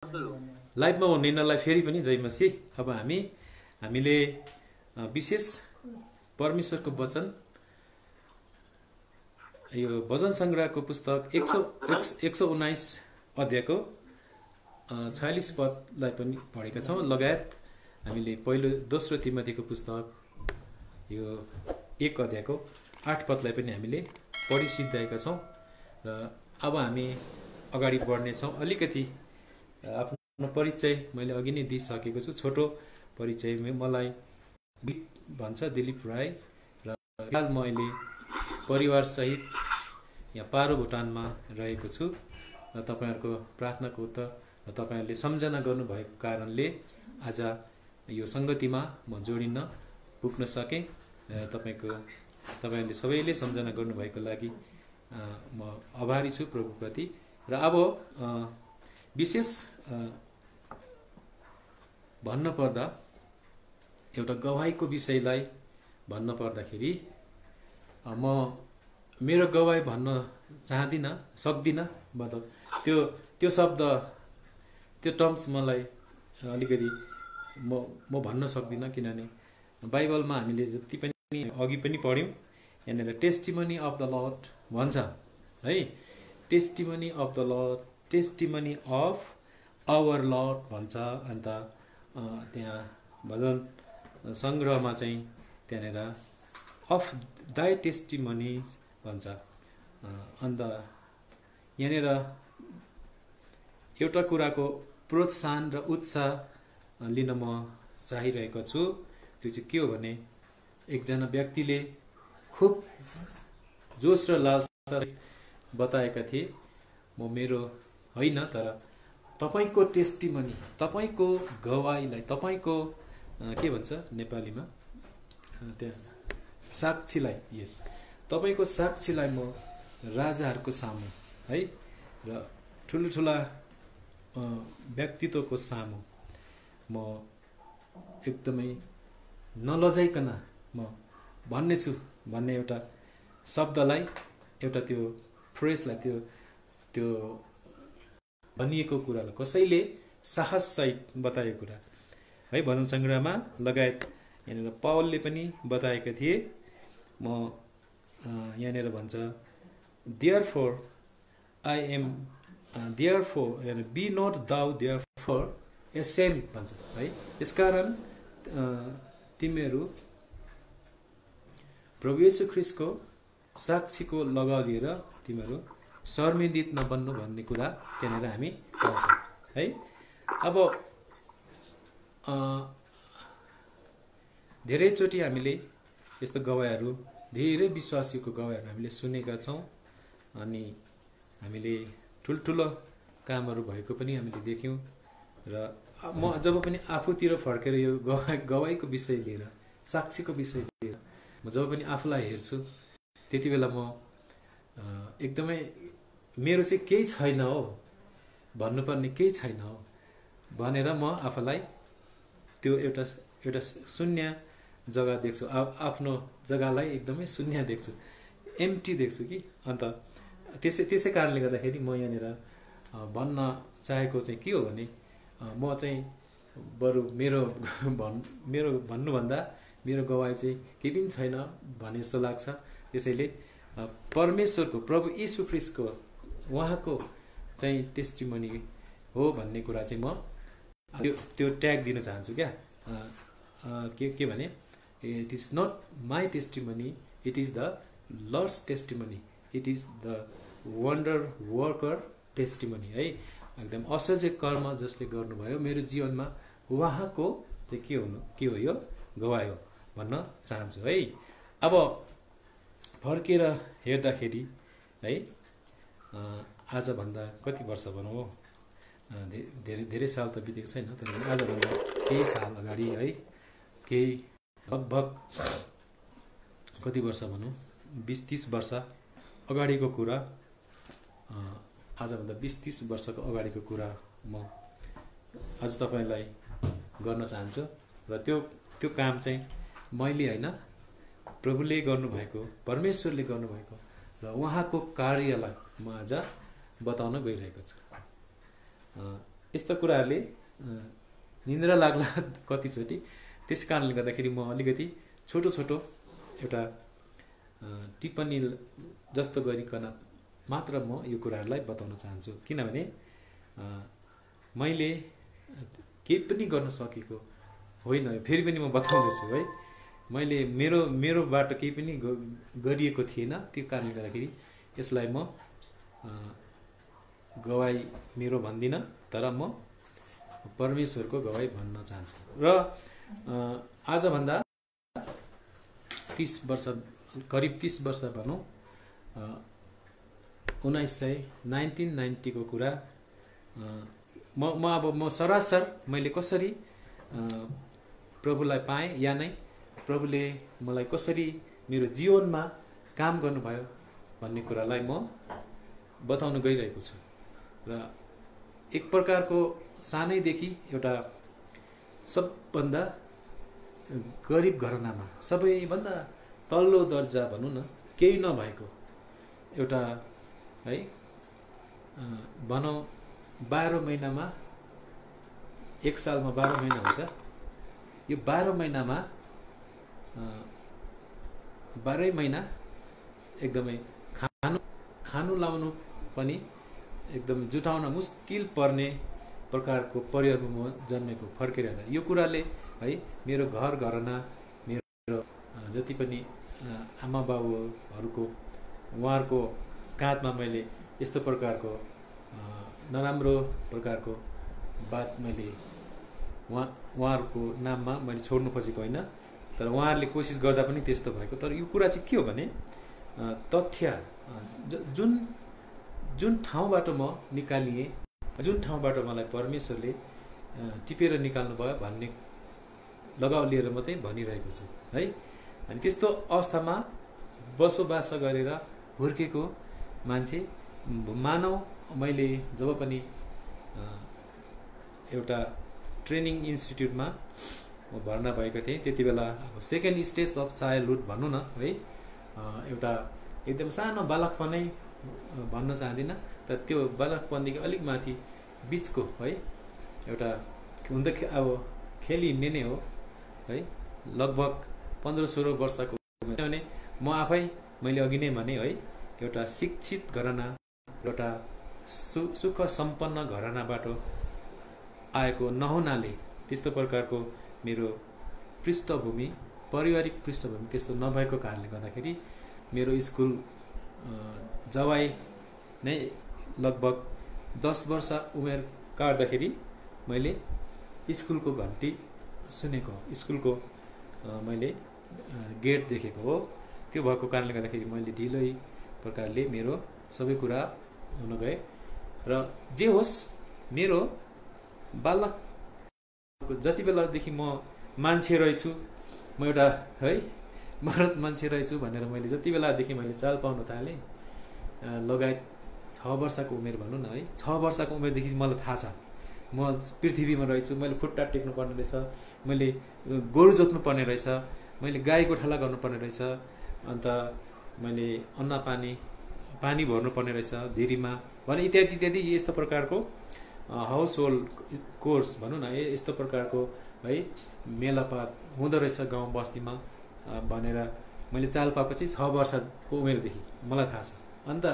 लाइभमा हुनेलाई फेरि पनि जय मसी। अब हामीले विशेष परमेश्वरको वचन यो भजन संग्रहको पुस्तक 119 अध्यायको 46 पदलाई पनि पढेका छौँ। लगायत हामीले पहिलो दोस्रो तिमोथीको पुस्तक यो 1 अध्यायको 8 पदलाई पनि हामीले पढिसिद्धाएका छौँ। र अब हामी अगाडि बढ्ने छौँ। अलिकति आफ्नो परिचय मैले अघि नै दिइसकेको छु। छोटो परिचय मलाई भन्छ दिलीप राई र हाल म अहिले परिवार सहित यहाँ पारो भुटानमा रहेको छु र तपाईहरुको प्रार्थनाको उत्तर र तपाईहरुले सम्झना गर्नुभएको कारणले आज यो संगतिमा म जोडिन पुग्न सके। तपाईहरुले सबैले सम्झना गर्नुभएको लागि म आभारी छु प्रभुप्रति। र अब विशेष भन्न पर्दा एउटा गवाहीको विषयलाई भन्न पर्दाखेरि म मेरो गवाही भन्न चाहदिनँ, सक्दिनँ। मतलब त्यो शब्द त्यो टर्म्स मलाई अलिकति म भन्न सक्दिनँ, किनभने बाइबलमा हामीले जति पनि अघि पनि पढ्यौँ यहाँनिर टेस्टिमनी अफ द लर्ड भन्छ है। Testimony of the lord, testimony of our lord भन्छ। अन्त त्यहाँ भजन संग्रहमा चाहिँ त्यहाँनिर अफ दाई टेस्टिमनी भन्छ। अन्त यहाँनिर एउटा कुराको प्रोत्साहन र उत्साह लिन म चाहिरहेको छु। त्यो चाहिँ के हो भने एकजना व्यक्तिले खुब जोश र लालसा बताएका थिए, म मेरो होइन तर तपाईको टेस्टिमनी, तपाईको गवाहीलाई, तपाईको के भन्छ नेपालीमा त्यहाँ साक्षीलाई, यस तपाईको साक्षीलाई म राजाहरूको सामु है र ठुला व्यक्तित्वको सामु म एकदमै नलजाइकन म भन्ने छु भन्ने एउटा शब्दलाई, एउटा त्यो फ्रेजलाई, त्यो भनिएको कुरालाई कसैले साहस सहित बताएको कुरा है भजन संग्रहमा। लगायत यहाँनिर पावलले पनि बताएका थिए। म यहाँनिर भन्छ therefore I am therefore be not thou therefore ashamed भन्छ है। यसकारण तिमीहरू प्रभु येशू ख्रीष्टको साक्षीको लगाव लिएर तिमीहरू शर्मिन्दित नबन्नु भन्ने कुरा त्यहाँनिर हामी पाउँछौँ है। अब धेरैचोटि हामीले यस्तो गवाहीहरू, धेरै विश्वासीको गवाहीहरू हामीले सुनेका छौँ। अनि हामीले ठुल्ठुलो कामहरू भएको पनि हामीले देख्यौँ। र म जब पनि आफूतिर फर्केर यो गवाहीको विषय लिएर, साक्षीको विषय लिएर म जब पनि आफूलाई हेर्छु, त्यति बेला म एकदमै मेरो चाहिँ केही छैन हो, भन्नुपर्ने केही छैन हो भनेर म आफूलाई त्यो एउटा शून्य जग्गा देख्छु। आफ्नो जग्गालाई एकदमै शून्य देख्छु, एम्प्टी देख्छु कि। अन्त त्यसै कारणले गर्दाखेरि म यहाँनिर भन्न चाहेको चाहिँ के हो भने म चाहिँ बरु मेरो भन्नुभन्दा मेरो गवाही चाहिँ केही पनि छैन भने जस्तो लाग्छ। त्यसैले परमेश्वरको, प्रभु येशू ख्रीष्टको, उहाँको चाहिँ टेस्टिमनी हो भन्ने कुरा चाहिँ म त्यो ट्याग दिन चाहन्छु क्या। के भने it is not my testimony, it is the Lord's testimony, it is the wonder worker testimony है। एकदम असह्य कर्म जसले गर्नुभयो मेरो जीवनमा, उहाँको चाहिँ के हो यो गवाही हो भन्न चाहन्छु है। अब फर्केर हेर्दाखेरि है, आजभन्दा कति वर्ष भनौँ हो, धेरै साल त बितेको छैन, तर आजभन्दा केही साल अगाडि है, केही लगभग कति वर्ष भनौँ 20-30 वर्ष अगाडिको कुरा, आजभन्दा 20-30 वर्षको अगाडिको कुरा म आज तपाईलाई गर्न चाहन्छु। र त्यो काम चाहिँ मैले होइन, प्रभुले गर्नुभएको, परमेश्वरले गर्नुभएको र उहाँको कार्यलाई म आज बताउन गइरहेको छु। यस्ता कुराहरूले निन्द्रा लाग्ला कतिचोटि। त्यस कारणले गर्दाखेरि म अलिकति छोटो छोटो एउटा टिप्पणी जस्तो गरिकन मात्र म यो कुराहरूलाई बताउन चाहन्छु। किनभने मैले केही पनि गर्न सकेको होइन, फेरि पनि म बताउँदैछु है। मैले मेरोबाट केही पनि गरिएको थिएन। त्यो कारणले गर्दाखेरि यसलाई म गवाई मेरो भन्दिनँ, तर म परमेश्वरको गवाई भन्न चाहन्छु। र आजभन्दा 30 वर्ष, करिब 30 वर्ष भनौँ, 1990 को कुरा। म सरासर मैले कसरी प्रभुलाई पाएँ या नै प्रभुले मलाई कसरी मेरो जीवनमा काम गर्नुभयो भन्ने कुरालाई म बताउन गइरहेको छु। र एक प्रकारको सानैदेखि एउटा सबभन्दा गरिब घरानामा, सबैभन्दा तल्लो दर्जा भनौँ न, केही नभएको एउटा है, भनौँ 12 महिनामा, एक सालमा 12 महिना हुन्छ। यो 12 महिनामा 12 महिना एकदमै खानु लाउनु पनि एकदम जुटाउन मुस्किल पर्ने प्रकारको परिवारमा म जन्मेको, फर्केर हेर्दा यो कुराले है मेरो घर घरना, मेरो जति पनि आमा बाबुहरूको उहाँहरूको काँधमा मैले यस्तो प्रकारको नराम्रो प्रकारको बात मैले उहाँहरूको नाममा मैले छोड्नु खोजेको होइन, तर उहाँहरूले कोसिस गर्दा पनि त्यस्तो भएको। तर यो कुरा चाहिँ के हो भने तथ्य, जुन ठाउँबाट म निकालिएँ, जुन ठाउँबाट मलाई परमेश्वरले टिपेर निकाल्नु भयो भन्ने लगाव लिएर मात्रै भनिरहेको छु है। अनि त्यस्तो अवस्थामा बसोबास गरेर हुर्केको मान्छे मानव, मैले जब पनि एउटा ट्रेनिङ इन्स्टिट्युटमा म भर्ना भएको थिएँ, त्यति बेला अब सेकेन्ड स्टेज अफ चाइल्डहुड भनौँ न है, एउटा एकदम सानो बालकपनै भन्न चाहदिनँ, तर त्यो बालकपनदेखि अलिक माथि बिचको है एउटा हुन त अब खेली हिँड्ने नै हो है, लगभग 15-16 वर्षको भने म आफै, मैले अघि नै भने है, एउटा शिक्षित घराना, एउटा सुख सम्पन्न घरानाबाट आएको नहुनाले, त्यस्तो प्रकारको मेरो पृष्ठभूमि, पारिवारिक पृष्ठभूमि त्यस्तो नभएको कारणले गर्दाखेरि मेरो स्कुल जवाई नै लगभग 10 वर्ष उमेर काट्दाखेरि मैले स्कुलको घन्टी सुनेको, स्कुलको मैले गेट देखेको हो। त्यो भएको कारणले गर्दाखेरि मैले ढिलै प्रकारले मेरो सबै कुरा हुन गए। र जे होस्, मेरो बालक जति बेलादेखि म मान्छे रहेछु, म एउटा है मर्द मान्छे रहेछु भनेर मैले जति बेलादेखि मैले चाल पाउन थालेँ, लगायत 6 वर्षको उमेर भनौँ न है, 6 वर्षको उमेरदेखि मलाई थाहा छ म पृथ्वीमा रहेछु, मैले खुट्टा टेक्नु पर्ने रहेछ, मैले गोरु जोत्नु पर्ने रहेछ, मैले गाई गोठाला गर्नुपर्ने रहेछ, अन्त मैले अन्न पानी भर्नु पर्ने रहेछ धिरीमा भने इत्यादि इत्यादि यस्तो प्रकारको हाउस होल्ड कोर्स भनौँ न, यस्तो प्रकारको है मेलापात हुँदो रहेछ गाउँ बस्तीमा भनेर मैले चाल पाएको चाहिँ 6 वर्षको उमेरदेखि मलाई थाहा छ। अन्त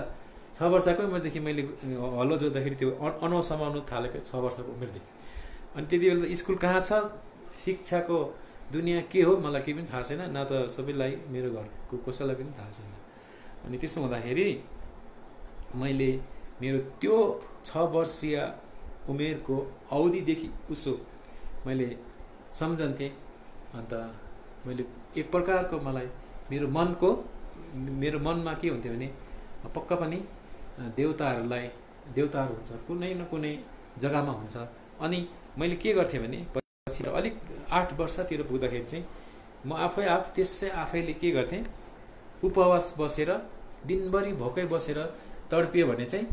6 वर्षको उमेरदेखि मैले हलो जोत्दाखेरि त्यो अनाउ समाउनु थालेको 6 वर्षको उमेरदेखि। अनि त्यति बेला स्कुल कहाँ छ, शिक्षाको दुनियाँ के हो मलाई केही पनि थाहा छैन, न त सबैलाई, मेरो घरको कसैलाई पनि थाहा छैन। अनि त्यसो हुँदाखेरि मैले मेरो त्यो 6 वर्षीय उमेरको अवधिदेखि उसो मैले सम्झन्थेँ। अन्त मैले एक प्रकारको मलाई मेरो मनमा के हुन्थ्यो भने पक्का पनि देवताहरू हुन्छ, कुनै न कुनै जग्गामा हुन्छ। अनि मैले के गर्थेँ भने पछि अलिक 8 वर्षतिर पुग्दाखेरि चाहिँ म आफैले के गर्थेँ, उपवास बसेर दिनभरि भोकै बसेर तडपियो भने चाहिँ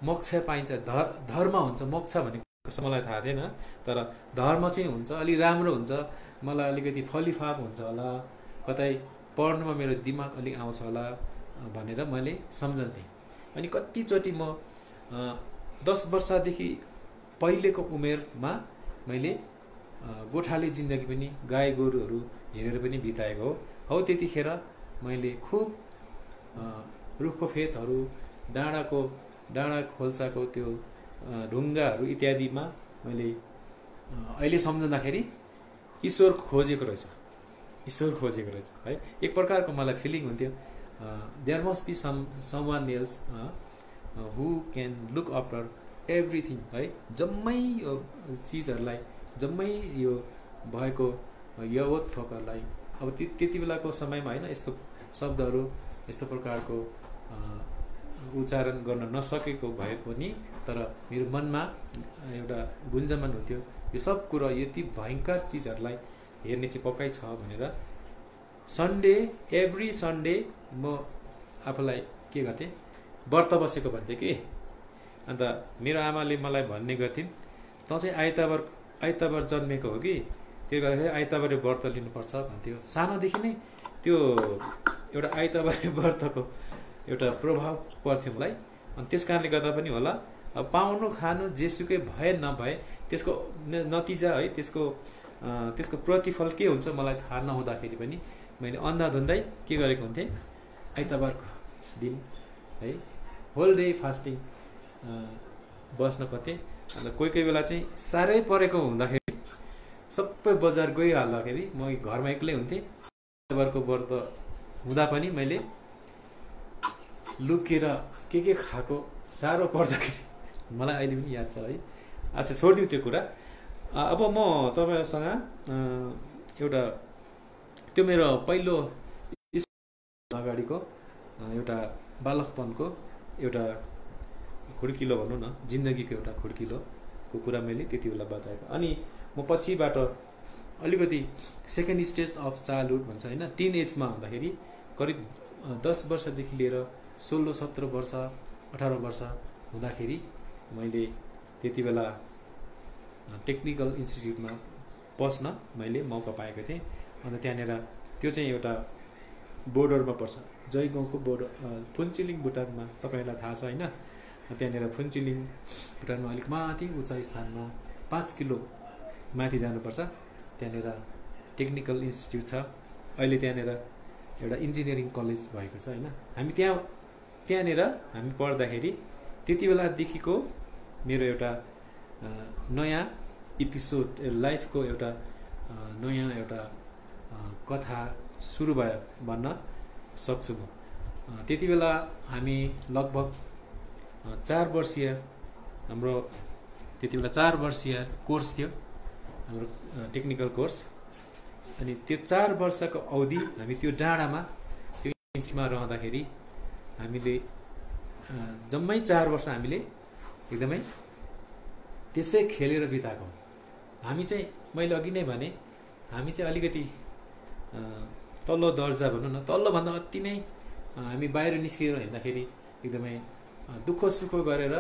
मोक्ष पाइन्छ, धर्म हुन्छ। मोक्ष भनेको मलाई थाहा थिएन, तर धर्म चाहिँ हुन्छ, अलि राम्रो हुन्छ, मलाई अलिकति फलिफाप हुन्छ होला, कतै पढ्नुमा मेरो दिमाग अलिक आउँछ होला भनेर मैले सम्झन्थेँ। अनि कतिचोटि म 10 वर्षदेखि पहिलेको उमेरमा मैले गोठाले जिन्दगी पनि गाई गोरुहरू हेरेर पनि बिताएको हो त्यतिखेर मैले खुब रुखको फेदहरू डाँडा खोल्साको त्यो ढुङ्गाहरू इत्यादिमा मैले अहिले सम्झँदाखेरि ईश्वर खोजेको रहेछ है। एक प्रकारको मलाई फिलिङ हुन्थ्यो there must be someone else who can look after everything है। जम्मै यो चिजहरूलाई जम्मै यो भएको यवत थोकहरूलाई अब त्यति बेलाको समयमा होइन यस्तो शब्दहरू यस्तो प्रकारको उच्चारण गर्न नसकेको भए पनि तर मेरो मनमा एउटा गुन्जमान हुन्थ्यो यो सब कुरा यति भयङ्कर चिजहरूलाई हेर्ने चाहिँ पक्कै छ भनेर एभ्री सन्डे म आफूलाई के गर्थेँ व्रत बसेको भन्थेँ कि। अन्त मेरो आमाले मलाई भन्ने गर्थिन् तँ चाहिँ आइतबार जन्मेको हो कि त्यो गर्दाखेरि आइतबारे व्रत लिनुपर्छ भन्थ्यो। सानोदेखि नै त्यो एउटा आइतबारे व्रतको एउटा प्रभाव पर्थ्यो मलाई। अनि त्यस कारणले गर्दा पनि होला अब पाउनु खानु जेसुकै भए नभए त्यसको नतिजा है त्यसको प्रतिफल के हुन्छ मलाई थाहा नहुँदाखेरि पनि मैले अन्धाधुन्दै के गरेको हुन्थेँ आइतबारको दिन है होल डे फास्टिङ बस्न खोज्थेँ। अन्त कोही बेला चाहिँ साह्रै परेको हुँदाखेरि सबै बजार गइहाल्दाखेरि म घरमा एक्लै हुन्थेँ। आइतबारको व्रत हुँदा पनि मैले लुकेर के खाएको साह्रो पर्दाखेरि मलाई अहिले पनि याद छ है। अच्छा छोडिदिउँ त्यो कुरा। अब म तपाईँहरूसँग एउटा त्यो मेरो पहिलो अगाडिको एउटा बालकपनको एउटा खुड्किलो भनौँ न जिन्दगीको एउटा खुड्किलोको कुरा मैले त्यति बेला बताएको। अनि म पछिबाट अलिकति सेकेन्ड स्टेज अफ चाइल्डहुड भन्छ होइन टिन एजमा हुँदाखेरि करिब 10 वर्षदेखि लिएर 16-17 वर्ष 18 वर्ष हुँदाखेरि मैले त्यति बेला टेक्निकल इन्स्टिट्युटमा पस्न मैले मौका पाएको थिएँ। अन्त त्यहाँनिर त्यो चाहिँ एउटा बोर्डरमा पर्छ जयगाउँको बोर्डर फुन्चुलिङ भुटानमा तपाईँहरूलाई थाहा छ होइन। त्यहाँनिर फुन्चुलिङ भुटानमा अलिक माथि उचाइ स्थानमा 5 किलो माथि जानुपर्छ। त्यहाँनिर टेक्निकल इन्स्टिट्युट छ। अहिले त्यहाँनिर एउटा इन्जिनियरिङ कलेज भएको छ होइन। हामी त्यहाँनिर हामी पढ्दाखेरि त्यति बेलादेखिको मेरो एउटा नयाँ एपिसोड लाइफको एउटा नयाँ एउटा कथा सुरु भयो भन्न सक्छु म। त्यति बेला हामी लगभग 4 वर्षीय हाम्रो त्यति बेला 4 वर्षीय कोर्स थियो हाम्रो टेक्निकल कोर्स। अनि त्यो 4 वर्षको अवधि हामी त्यो डाँडामा त्यो इन्स्टिट्युटमा रहँदाखेरि हामीले जम्मै 4 वर्ष हामीले एकदमै त्यसै खेलेर बिताएको। हामी चाहिँ मैले अघि नै भने हामी चाहिँ अलिकति तल्लो दर्जा भनौँ न तल्लोभन्दा अति नै हामी बाहिर निस्किएर हिँड्दाखेरि एकदमै दुःख सुख गरेर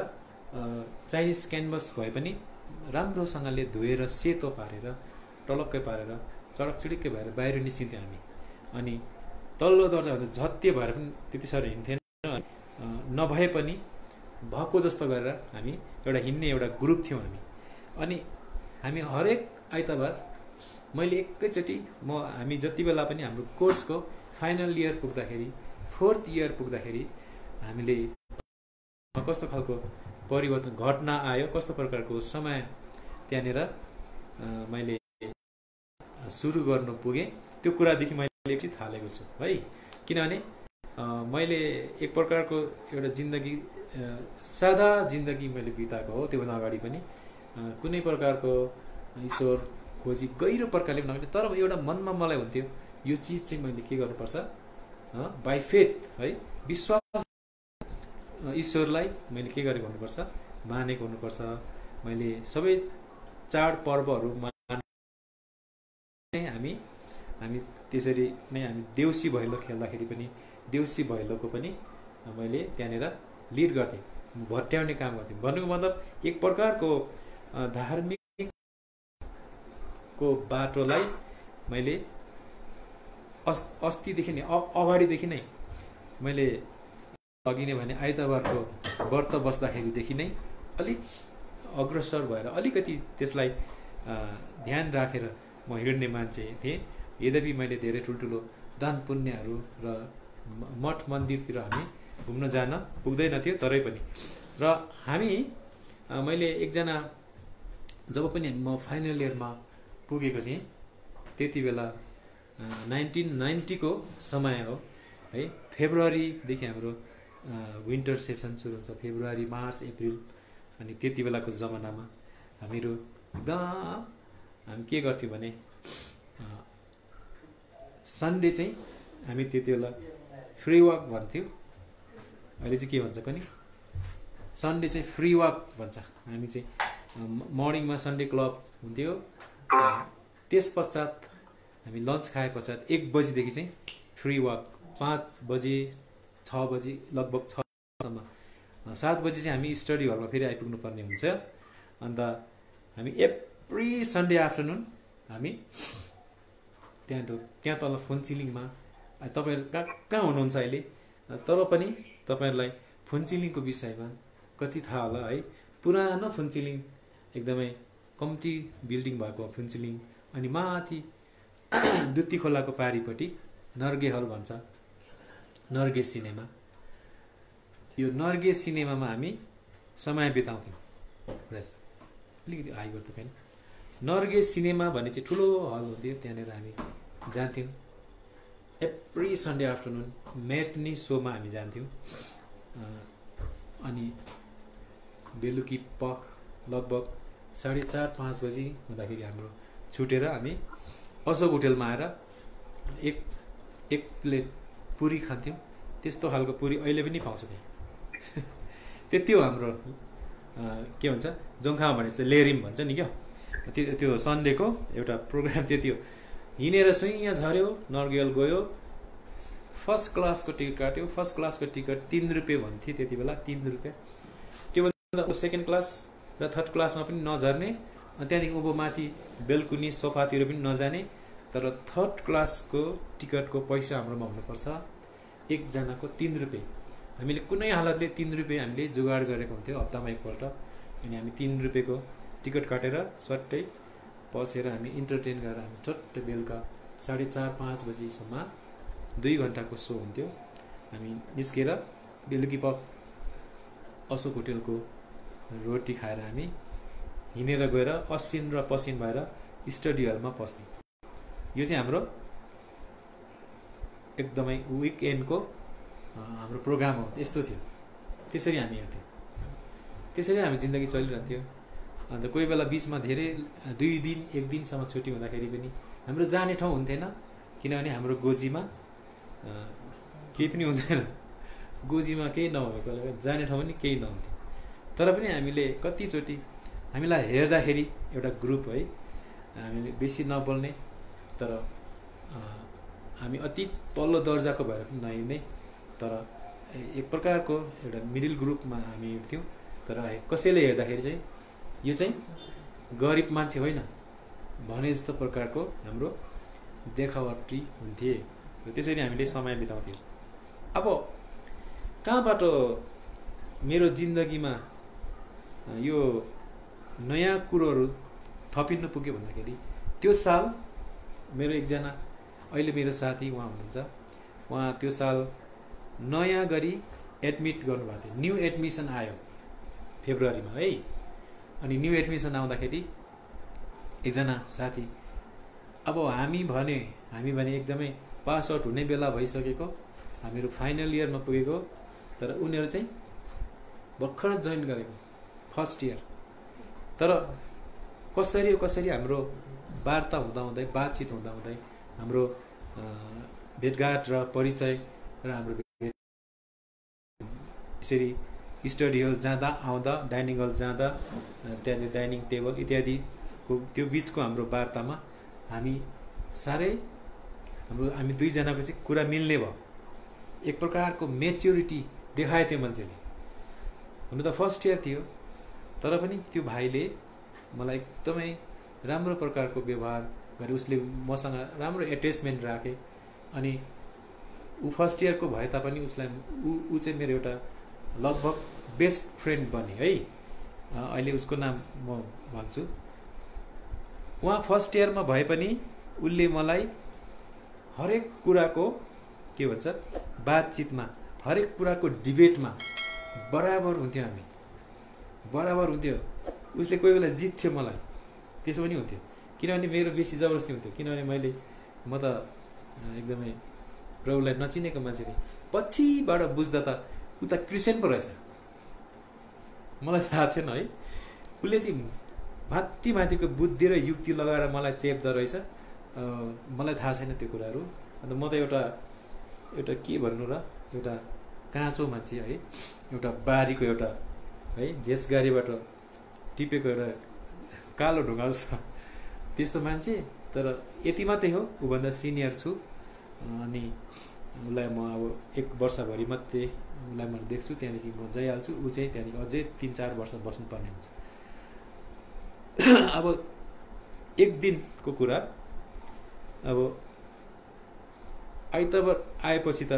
चाइनिज क्यानभस भए पनि राम्रोसँगले धोएर सेतो पारेर टलक्कै पारेर चडक चिडिक्कै भएर बाहिर निस्किन्थ्यौँ हामी। अनि तल्लो दर्जाभन्दा झत्ते भएर पनि त्यति साह्रो हिँड्थेन नभए पनि भएको जस्तो गरेर हामी एउटा हिँड्ने एउटा ग्रुप थियौँ हामी। अनि हामी हरेक आइतबार मैले एकैचोटि हामी जति बेला पनि हाम्रो कोर्सको फाइनल इयर पुग्दाखेरि 4th इयर पुग्दाखेरि हामीले कस्तो खालको परिवर्तन घटना आयो कस्तो प्रकारको समय त्यहाँनिर मैले सुरु गर्न पुगेँ त्यो कुरादेखि मैले एकछिन थालेको छु है। किनभने मैले एक प्रकारको एउटा जिन्दगी सादा जिन्दगी मैले बिताएको हो। त्योभन्दा अगाडि पनि कुनै प्रकारको ईश्वर खोजी गहिरो प्रकारले पनि नगर्ने तर एउटा मनमा मलाई हुन्थ्यो यो चिज चाहिँ मैले के गर्नुपर्छ बाई फेथ है विश्वास ईश्वरलाई मैले के गरेको हुनुपर्छ मानेको हुनुपर्छ। मैले सबै चाड पर्वहरू हामी त्यसरी नै हामी देउसी भैलो खेल्दाखेरि पनि देउसी भैलोको पनि मैले त्यहाँनिर लिड गर्थेँ भट्याउने काम गर्थेँ। भन्नुको मतलब एक प्रकारको धार्मिकको बाटोलाई मैले अस्तिदेखि नै अगाडिदेखि नै मैले अघि नै भने आइतबारको व्रत बस्दाखेरिदेखि नै अलिक अग्रसर भएर अलिकति त्यसलाई ध्यान राखेर म हिँड्ने मान्छे थिएँ। यद्यपि मैले धेरै ठुल्ठुलो दान पुण्यहरू र मठ मन्दिरतिर हामी घुम्न जान पुग्दैन थियो, तरै पनि र हामी मैले एकजना जब पनि म फाइनल इयरमा पुगेको थिएँ त्यति बेला 1990 को समय हो है। फेब्रुअरीदेखि हाम्रो विन्टर सेसन सुरु हुन्छ, फेब्रुअरी मार्च एप्रिल। अनि त्यति बेलाको जमानामा हामीहरू एकदम हामी के गर्थ्यौँ भने सन्डे चाहिँ हामी त्यति बेला फ्री वाक भन्थ्यौँ, अहिले चाहिँ के भन्छ कुनै सन्डे चाहिँ फ्री वाक भन्छ। हामी चाहिँ मर्निङमा सन्डे क्लब हुन्थ्यो, त्यस पश्चात हामी लन्च खाए पश्चात 1 बजीदेखि चाहिँ फ्री वाक, 5 बजे 6 बजी लगभग 6सम्म, 7 बजी चाहिँ हामी स्टडी हलमा फेरि आइपुग्नु पर्ने हुन्छ। अन्त हामी एभ्री सन्डे आफ्टरनुन हामी त्यहाँ तल फुन्चिलिङमा, तपाईँहरू कहाँ हुनुहुन्छ अहिले, तर पनि तपाईँहरूलाई फुन्चिलिङको विषयमा कति थाहा होला है। पुरानो फुन्चिलिङ, एकदमै कम्ती बिल्डिङ भएको फुन्चिलिङ। अनि माथि दुत्ती खोलाको पारिपट्टि नर्गे हल भन्छ, नर्गे सिनेमा। यो नर्गे सिनेमामा हामी समय बिताउँथ्यौँ। अलिकति हाई गर्दा पनि नर्गे सिनेमा भन्ने चाहिँ ठुलो हल हुन्थ्यो, त्यहाँनिर हामी जान्थ्यौँ। एभ्री सन्डे आफ्टरनुन म्याटनी सोमा हामी जान्थ्यौँ। अनि बेलुकी पख लगभग 4:30-5 बजी हुँदाखेरि हाम्रो छुटेर हामी अशोक होटेलमा आएर एक प्लेट पुरी खान्थ्यौँ। त्यस्तो खालको पुरी अहिले पनि पाउँछ त्यहाँ। त्यति हो हाम्रो के भन्छ जोङ्खामा भने जस्तो लेरिम भन्छ नि क्या, त्यो सन्डेको एउटा प्रोग्राम त्यति हो। हिँडेर सुइँ झऱ्यो, नर्गेल गयो, फर्स्ट क्लासको टिकट काट्यो। फर्स्ट क्लासको टिकट 3 रुपियाँ भन्थ्यो त्यति बेला, 3 रुपियाँ। त्योभन्दा सेकेन्ड क्लास र थर्ड क्लासमा पनि नझर्ने, त्यहाँदेखि उँभो माथि बेलकुनी सोफातिर पनि नजाने। तर थर्ड क्लासको टिकटको पैसा हाम्रोमा हुनुपर्छ, एकजनाको 3 रुपियाँ। हामीले कुनै हालतले 3 रुपियाँ हामीले जुगाड गरेको हुन्थ्यो हप्तामा एकपल्ट। अनि हामी 3 रुपियाँको टिकट काटेर स्वाट्टै पसेर हामी इन्टरटेन गरेर हामी ठट्ट बेलुका 4:30-5 बजीसम्म 2 घन्टाको सो हुन्थ्यो। हामी निस्केर बेलुकी पख अशोक होटेलको रोटी खाएर हामी हिँडेर गएर असिन र पसिन भएर स्टडी हलमा पस्थ्यौँ। यो चाहिँ हाम्रो एकदमै विकएन्डको हाम्रो प्रोग्राम हो, यस्तो थियो। त्यसरी हामी हेर्थ्यौँ, त्यसरी हामी जिन्दगी चलिरहन्थ्यो। अन्त कोही बेला बिचमा धेरै 2 दिन 1 दिनसम्म छुट्टी हुँदाखेरि पनि हाम्रो जाने ठाउँ हुन्थेन, किनभने हाम्रो गोजीमा केही पनि हुँदैन। गोजीमा केही नभएकोले जाने ठाउँ पनि केही नहुन्थ्यो। तर पनि हामीले कतिचोटि हामीलाई हेर्दाखेरि एउटा ग्रुप है, हामीले बेसी नबोल्ने तर हामी अति तल्लो दर्जाको भएर पनि नहिँड्ने, तर एक प्रकारको एउटा मिडल ग्रुपमा हामी हिँड्थ्यौँ। तर कसैले हेर्दाखेरि चाहिँ यो चाहिँ गरिब मान्छे होइन भने जस्तो प्रकारको हाम्रो देखावटी हुन्थे। त्यसरी हामीले समय बिताउँथ्यौँ। अब कहाँबाट मेरो जिन्दगीमा यो नयाँ कुरोहरू थपिनु पुग्यो भन्दाखेरि त्यो साल मेरो एकजना अहिले मेरो साथी उहाँ हुनुहुन्छ, उहाँ त्यो साल नयाँ गरी एडमिट गर्नुभएको थियो। न्यू एडमिसन आयो फेब्रुअरीमा है। अनि न्यू एडमिसन आउँदाखेरि एकजना साथी, अब हामी भने एकदमै पास आउट हुने बेला भइसकेको, हामीहरू फाइनल इयरमा पुगेको, तर उनीहरू चाहिँ भर्खर जोइन गरेको फर्स्ट इयर। तर कसरी हाम्रो वार्ता हुँदाहुँदै, बातचित हुँदाहुँदै हाम्रो भेटघाट र परिचय र हाम्रो यसरी स्टडी हल जाँदा आउँदा, डाइनिङ हल जाँदा, त्यहाँनिर डाइनिङ टेबल इत्यादिको त्यो बिचको हाम्रो वार्तामा हामी दुईजनाको चाहिँ कुरा मिल्ने भयो। एक प्रकारको मेच्योरिटी देखाए त्यो मान्छेले। हुन त फर्स्ट इयर थियो, तर पनि त्यो भाइले मलाई एकदमै राम्रो प्रकारको व्यवहार गरे। उसले मसँग राम्रो एट्याचमेन्ट राखे। अनि ऊ फर्स्ट इयरको भए तापनि उसलाई ऊ चाहिँ मेरो एउटा लगभग बेस्ट फ्रेन्ड बने है। अहिले उसको नाम म भन्छु। उहाँ फर्स्ट इयरमा भए पनि उसले मलाई हरेक कुराको के भन्छ बातचितमा, हरेक कुराको डिबेटमा बराबर हुन्थ्यो हामी, बराबर हुन्थ्यो। उसले कोही बेला जित्थ्यो मलाई, त्यसो पनि हुन्थ्यो, किनभने मेरो बेसी जबरजस्ती हुन्थ्यो, किनभने म त एकदमै प्रभुलाई नचिनेको मान्छे थिएँ। पछिबाट बुझ्दा त उता क्रिस्चियन पो रहेछ, मलाई थाहा थिएन है। उसले चाहिँ माथि माथिको बुद्धि र युक्ति लगाएर मलाई चेप्दो रहेछ, मलाई थाहा छैन त्यो कुराहरू। अन्त म त एउटा के भन्नु र, एउटा काँचो मान्छे है, एउटा बारीको एउटा है झेसगारीबाट टिपेको एउटा कालो ढुङ्गा जस्तो त्यस्तो मान्छे। तर यति मात्रै हो, ऊभन्दा सिनियर छु। अनि उसलाई म अब 1 वर्षभरि मात्रै उसलाई मैले देख्छु, त्यहाँदेखि म जाइहाल्छु। ऊ चाहिँ त्यहाँदेखि अझै 3-4 वर्ष बस्नुपर्ने हुन्छ। अब एक दिनको कुरा, अब आइतबार आएपछि त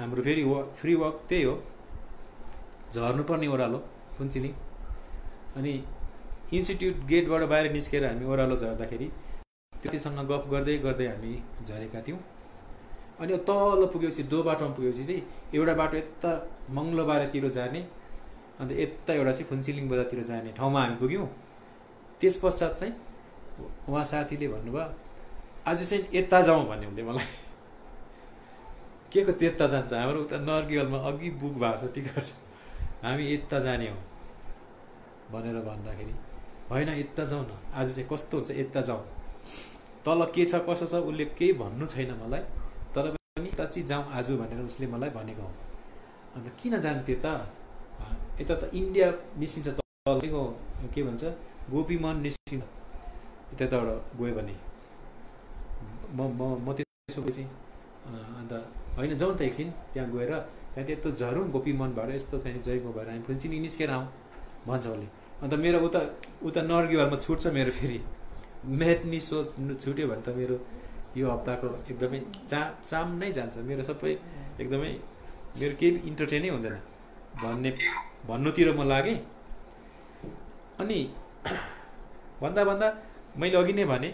हाम्रो फेरि फ्री वक त्यही हो, झर्नुपर्ने ओह्रालो फुन्चिलिङ। अनि इन्स्टिट्युट गेटबाट बाहिर निस्केर हामी ओह्रालो झर्दाखेरि त्यतिसँग गफ गर्दै गर्दै हामी झरेका थियौँ। अनि तल पुगेपछि दो बाटोमा पुगेपछि चाहिँ एउटा बाटो यता मङ्गलबारेतिर जाने, अन्त यता एउटा चाहिँ फुन्चिलिङ बजारतिर जाने ठाउँमा हामी पुग्यौँ। त्यस पश्चात चाहिँ उहाँ साथीले भन्नुभयो आज चाहिँ यता जाउँ भन्ने हुन्थ्यो मलाई। के को त्यता जान्छ, हाम्रो उता नर्गिवलमा अघि बुक भएको छ टिकट, हामी यता जाने हो भनेर भन्दाखेरि होइन यता जाउँ न, आज चाहिँ कस्तो हुन्छ यता जाउँ, तल के छ कसो छ उसले केही भन्नु छैन मलाई, तर पनि यता चाहिँ जाउँ आज भनेर उसले मलाई भनेको हो। अन्त किन जानु त्यता, यता त इन्डिया निस्किन्छ, तल के भन्छ गोपीमन निस्किन्छ, त्यताबाट गयो भने म त्यसो चाहिँ अन्त होइन जाउँ त एकछिन त्यहाँ गएर त्यहाँ त्यस्तो झरौँ गोपीमन भएर यस्तो त्यहाँदेखि जयगो भएर हामी फुन्चिलिङ निस्केर आउँ भन्छ उसले। अन्त मेरो उता नर्गिवालमा छुट्छ, मेरो फेरि म्याट्नी सो छुट्यो भने त मेरो यो हप्ताको एकदमै चाम नै जान्छ, मेरो सबै एकदमै मेरो केही इन्टरटेनै हुँदैन भन्नुतिर म लागेँ। अनि भन्दा मैले अघि नै भने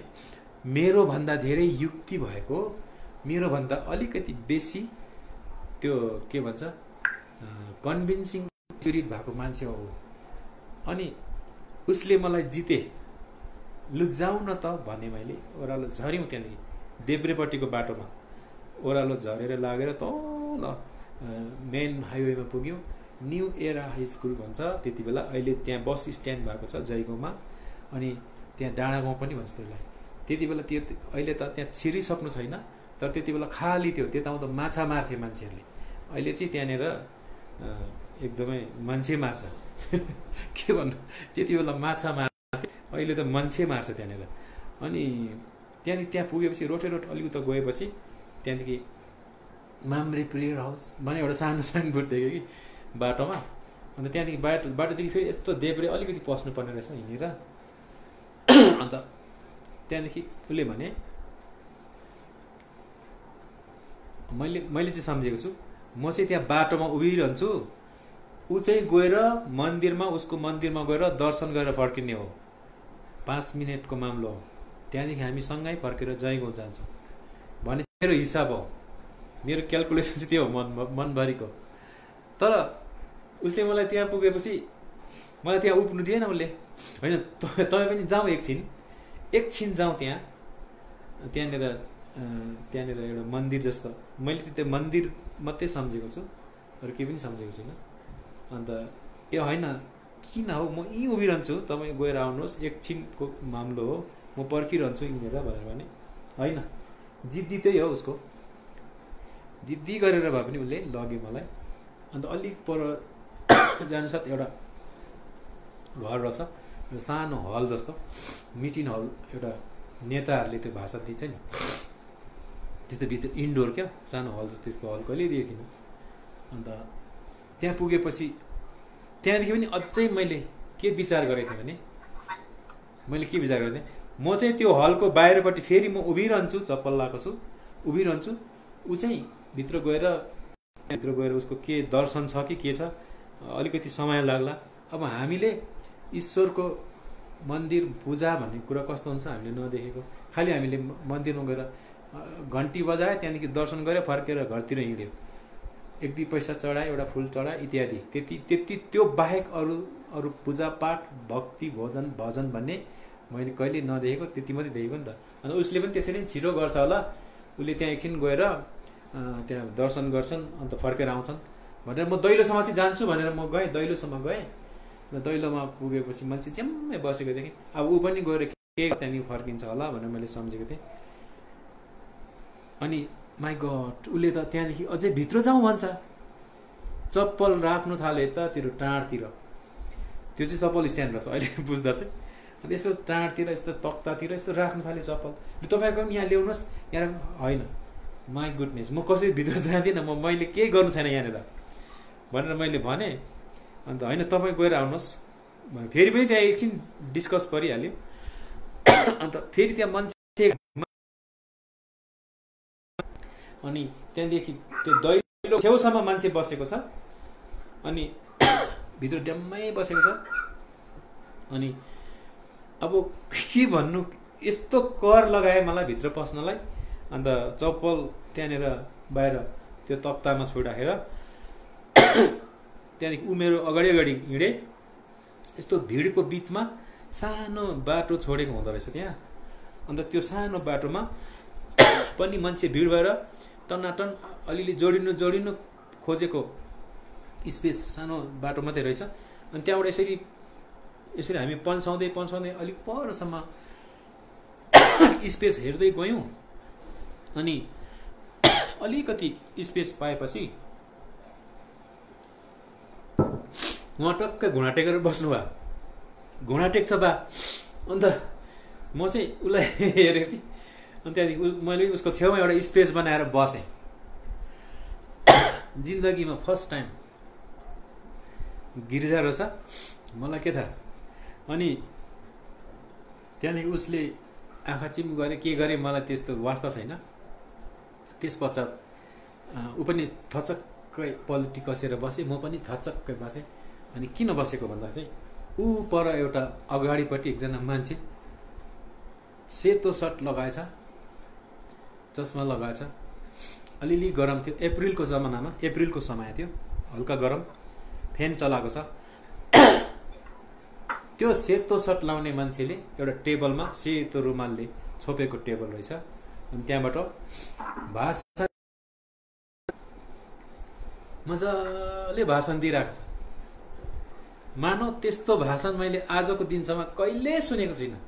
मेरो भन्दा धेरै युक्ति भएको, मेरो भन्दा अलिकति बेसी त्यो के भन्छ कन्भिन्सिङ स्पिरिट भएको मान्छे हो। अनि उसले मलाई जिते, लु जाउँ न त भने मैले ओह्रालो झऱ्यौँ। त्यहाँदेखि देब्रेपट्टिको बाटोमा ओह्रालो झरेर लागेर तल मेन हाइवेमा पुग्यौँ। न्यू एरा हाई स्कुल भन्छ त्यति बेला, अहिले त्यहाँ बस स्ट्यान्ड भएको छ जयगाउँमा, अनि त्यहाँ डाँडा गाउँ पनि भन्छ त्यसलाई। त्यति बेला त्यो अहिले त त्यहाँ छिरिसक्नु छैन, तर त्यति बेला खाली थियो, त्यता आउँदा माछा मार्थे मान्छेहरूले। अहिले चाहिँ त्यहाँनिर एकदमै मान्छे मार्छ के भन्नु, त्यति बेला माछा मार्थे, अहिले त मान्छे मार्छ त्यहाँनिर। अनि त्यहाँ पुगेपछि रोटे अलिक उता गएपछि त्यहाँदेखि माम्रे प्रेयर हाउस भने एउटा सानो साइनबोर्ड देख्यो कि बाटोमा। अन्त त्यहाँदेखि बाटोदेखि फेरि यस्तो देब्रे अलिकति पस्नु पर्ने रहेछ हिँडेर। अन्त त्यहाँदेखि उसले भने मैले चाहिँ सम्झेको छु, म चाहिँ त्यहाँ बाटोमा उभिरहन्छु, ऊ चाहिँ गएर मन्दिरमा उसको मन्दिरमा गएर दर्शन गरेर फर्किने हो, 5 मिनटको मामलो हो। त्यहाँदेखि हामी सँगै फर्केर जयगाउँ जान्छौँ भने मेरो हिसाब हो, मेरो क्यालकुलेसन चाहिँ त्यो हो मनभरिको। तर उसले मलाई त्यहाँ पुगेपछि मलाई त्यहाँ उभिनु दिएन उसले, होइन तपाईँ पनि जाउँ एकछिन जाउँ त्यहाँनिर एउटा मन्दिर जस्तो, मैले चाहिँ त्यो मन्दिर मात्रै सम्झेको छु, अरू केही पनि सम्झेको छुइनँ। अन्त ए होइन किन हो, म यहीँ उभिरहन्छु, तपाईँ गएर आउनुहोस्, एकछिनको मामलो हो, म पर्खिरहन्छु यिनीहरू भनेर भने। होइन जिद्दी त्यही हो उसको, जिद्दी गरेर भए पनि उसले लग्यो मलाई। अन्त अलिक पर जानुसाथ एउटा घर रहेछ, एउटा सानो हल जस्तो, मिटिङ हल, एउटा नेताहरूले त्यो भाषा दिन्छ नि त्यस्तो भित्र इन्डोर क्या सानो हल जस्तो, त्यसको हल कहिले दिएको थिइनँ। अन्त त्यहाँ पुगेपछि त्यहाँदेखि पनि अझै मैले के विचार गरेको थिएँ भने, म चाहिँ त्यो हलको बाहिरपट्टि फेरि म उभिरहन्छु, चप्पल लगाएको छु, उभिरहन्छु, ऊ चाहिँ भित्र गएर उसको के दर्शन छ कि के छ, अलिकति समय लाग्ला। अब हामीले ईश्वरको मन्दिर पूजा भन्ने कुरा कस्तो हुन्छ हामीले नदेखेको। खालि हामीले मन्दिरमा गएर घन्टी बजायो, त्यहाँदेखि दर्शन गऱ्यो, फर्केर घरतिर हिँड्यो, एक दुई पैसा चढायो, एउटा फुल चढायो इत्यादि। त्यति त्यो बाहेक अरू पूजापाठ भक्ति भजन भन्ने मैले कहिले नदेखेको, त्यति मात्रै देखेको नि त। अनि उसले पनि त्यसरी छिटो गर्छ होला, उसले त्यहाँ एकछिन गएर त्यहाँ दर्शन गर्छन् अन्त फर्केर आउँछन् भनेर म दैलोसम्म चाहिँ जान्छु भनेर म गएँ। दैलोसम्म गएँ, दैलोमा पुगेपछि मान्छे च्याम्मै बसेको थिएँ। अब ऊ पनि गएर के त्यहाँदेखि फर्किन्छ होला भनेर मैले सम्झेको थिएँ। अनि माई गड, उसले त त्यहाँदेखि अझै भित्र जाउँ भन्छ, चप्पल राख्नु थाल्यो यतातिर टाढतिर। त्यो चाहिँ चप्पल स्ट्यान्ड रहेछ अहिले बुझ्दा चाहिँ। अनि यस्तो टाढतिर यस्तो तक्तातिर यस्तो राख्नु थाल्यो चप्पल। तपाईँको पनि यहाँ ल्याउनुहोस्, यहाँ होइन। माई गुडनेस, म कसरी भित्र जाँदिनँ, मैले केही गर्नु छैन यहाँनिर भनेर मैले भने। अन्त होइन तपाईँ गएर आउनुहोस्, फेरि पनि त्यहाँ एकछिन डिस्कस परिहाल्यो। अन्त फेरि त्यहाँ मान्छे, अनि त्यहाँदेखि त्यो दैलो छेउसम्म मान्छे बसेको छ, अनि भित्र ड्याम्मै बसेको छ। अनि अब के भन्नु, यस्तो कर लगाए मलाई भित्र पस्नलाई। अन्त चप्पल त्यहाँनिर बाहिर त्यो तक्तामा छोडाखेर त्यहाँदेखि ऊ मेरो अगाडि हिँडेँ। यस्तो भिडको बिचमा सानो बाटो छोडेको हुँदो रहेछ त्यहाँ। अन्त त्यो सानो बाटोमा पनि मान्छे भिड भएर टनाटन अलिअलि जोडिनु खोजेको स्पेस सानो बाटो मात्रै रहेछ। अनि त्यहाँबाट यसरी हामी पन्साउँदै अलिक परसम्म स्पेस हेर्दै गयौँ। अनि अलिकति स्पेस पाएपछि उहाँ टक्कै घुँडा टेकेर बस्नु भयो, घुँडा टेक्छ बा। अन्त म चाहिँ उसलाई हेरेको थिएँ। अनि त्यहाँदेखि मैले उसको छेउमा एउटा स्पेस बनाएर बसेँ। जिन्दगीमा फर्स्ट टाइम गिर्जा रहेछ, मलाई के थाहा। अनि त्यहाँदेखि उसले आँखा चिम गरे, के गरे मलाई त्यस्तो वास्ता छैन। त्यस पश्चात ऊ पनि थचक्कै पल्टी कसेर बसेँ, म पनि थचक्कै बसेँ। अनि किन बसेको भन्दा चाहिँ ऊ पर एउटा अगाडिपट्टि एकजना मान्छे सेतो सर्ट लगाएछ, चस्मा लगाएछ, अलिअलि गरम थियो। अप्रिलको जमानामा, अप्रिलको समय थियो, हल्का गरम, फ्यान चलाएको छ। त्यो सेतो सर्ट लाउने मान्छेले एउटा टेबलमा सेतो रुमालले छोपेको टेबल रहेछ। अनि त्यहाँबाट भाषण मजाले भाषण दिइरहेको छ। मानव त्यस्तो भाषण मैले आजको दिनसम्म कहिले सुनेको छुइनँ।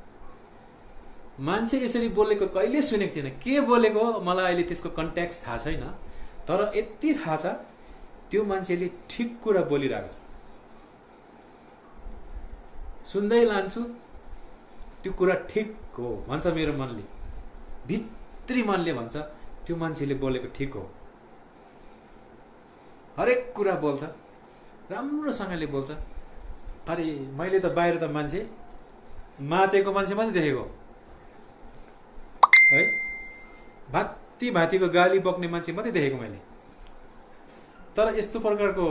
मान्छे यसरी बोलेको कहिले सुनेको थिएन। के बोलेको मलाई अहिले त्यसको कन्ट्याक्स्ट थाहा छैन, तर यति थाहा छ त्यो मान्छेले ठिक कुरा बोलिरहेको छ। सुन्दै लान्छु, त्यो कुरा ठिक हो भन्छ मेरो मनले, भित्री मनले भन्छ त्यो मान्छेले बोलेको ठिक हो। हरेक कुरा बोल्छ, राम्रोसँगले बोल्छ। अरे मैले त बाहिर त मान्छे मातेको मान्छे मात्रै देखेको है, भाँतीको गाली बक्ने मान्छे मात्रै देखेको मैले। तर यस्तो प्रकारको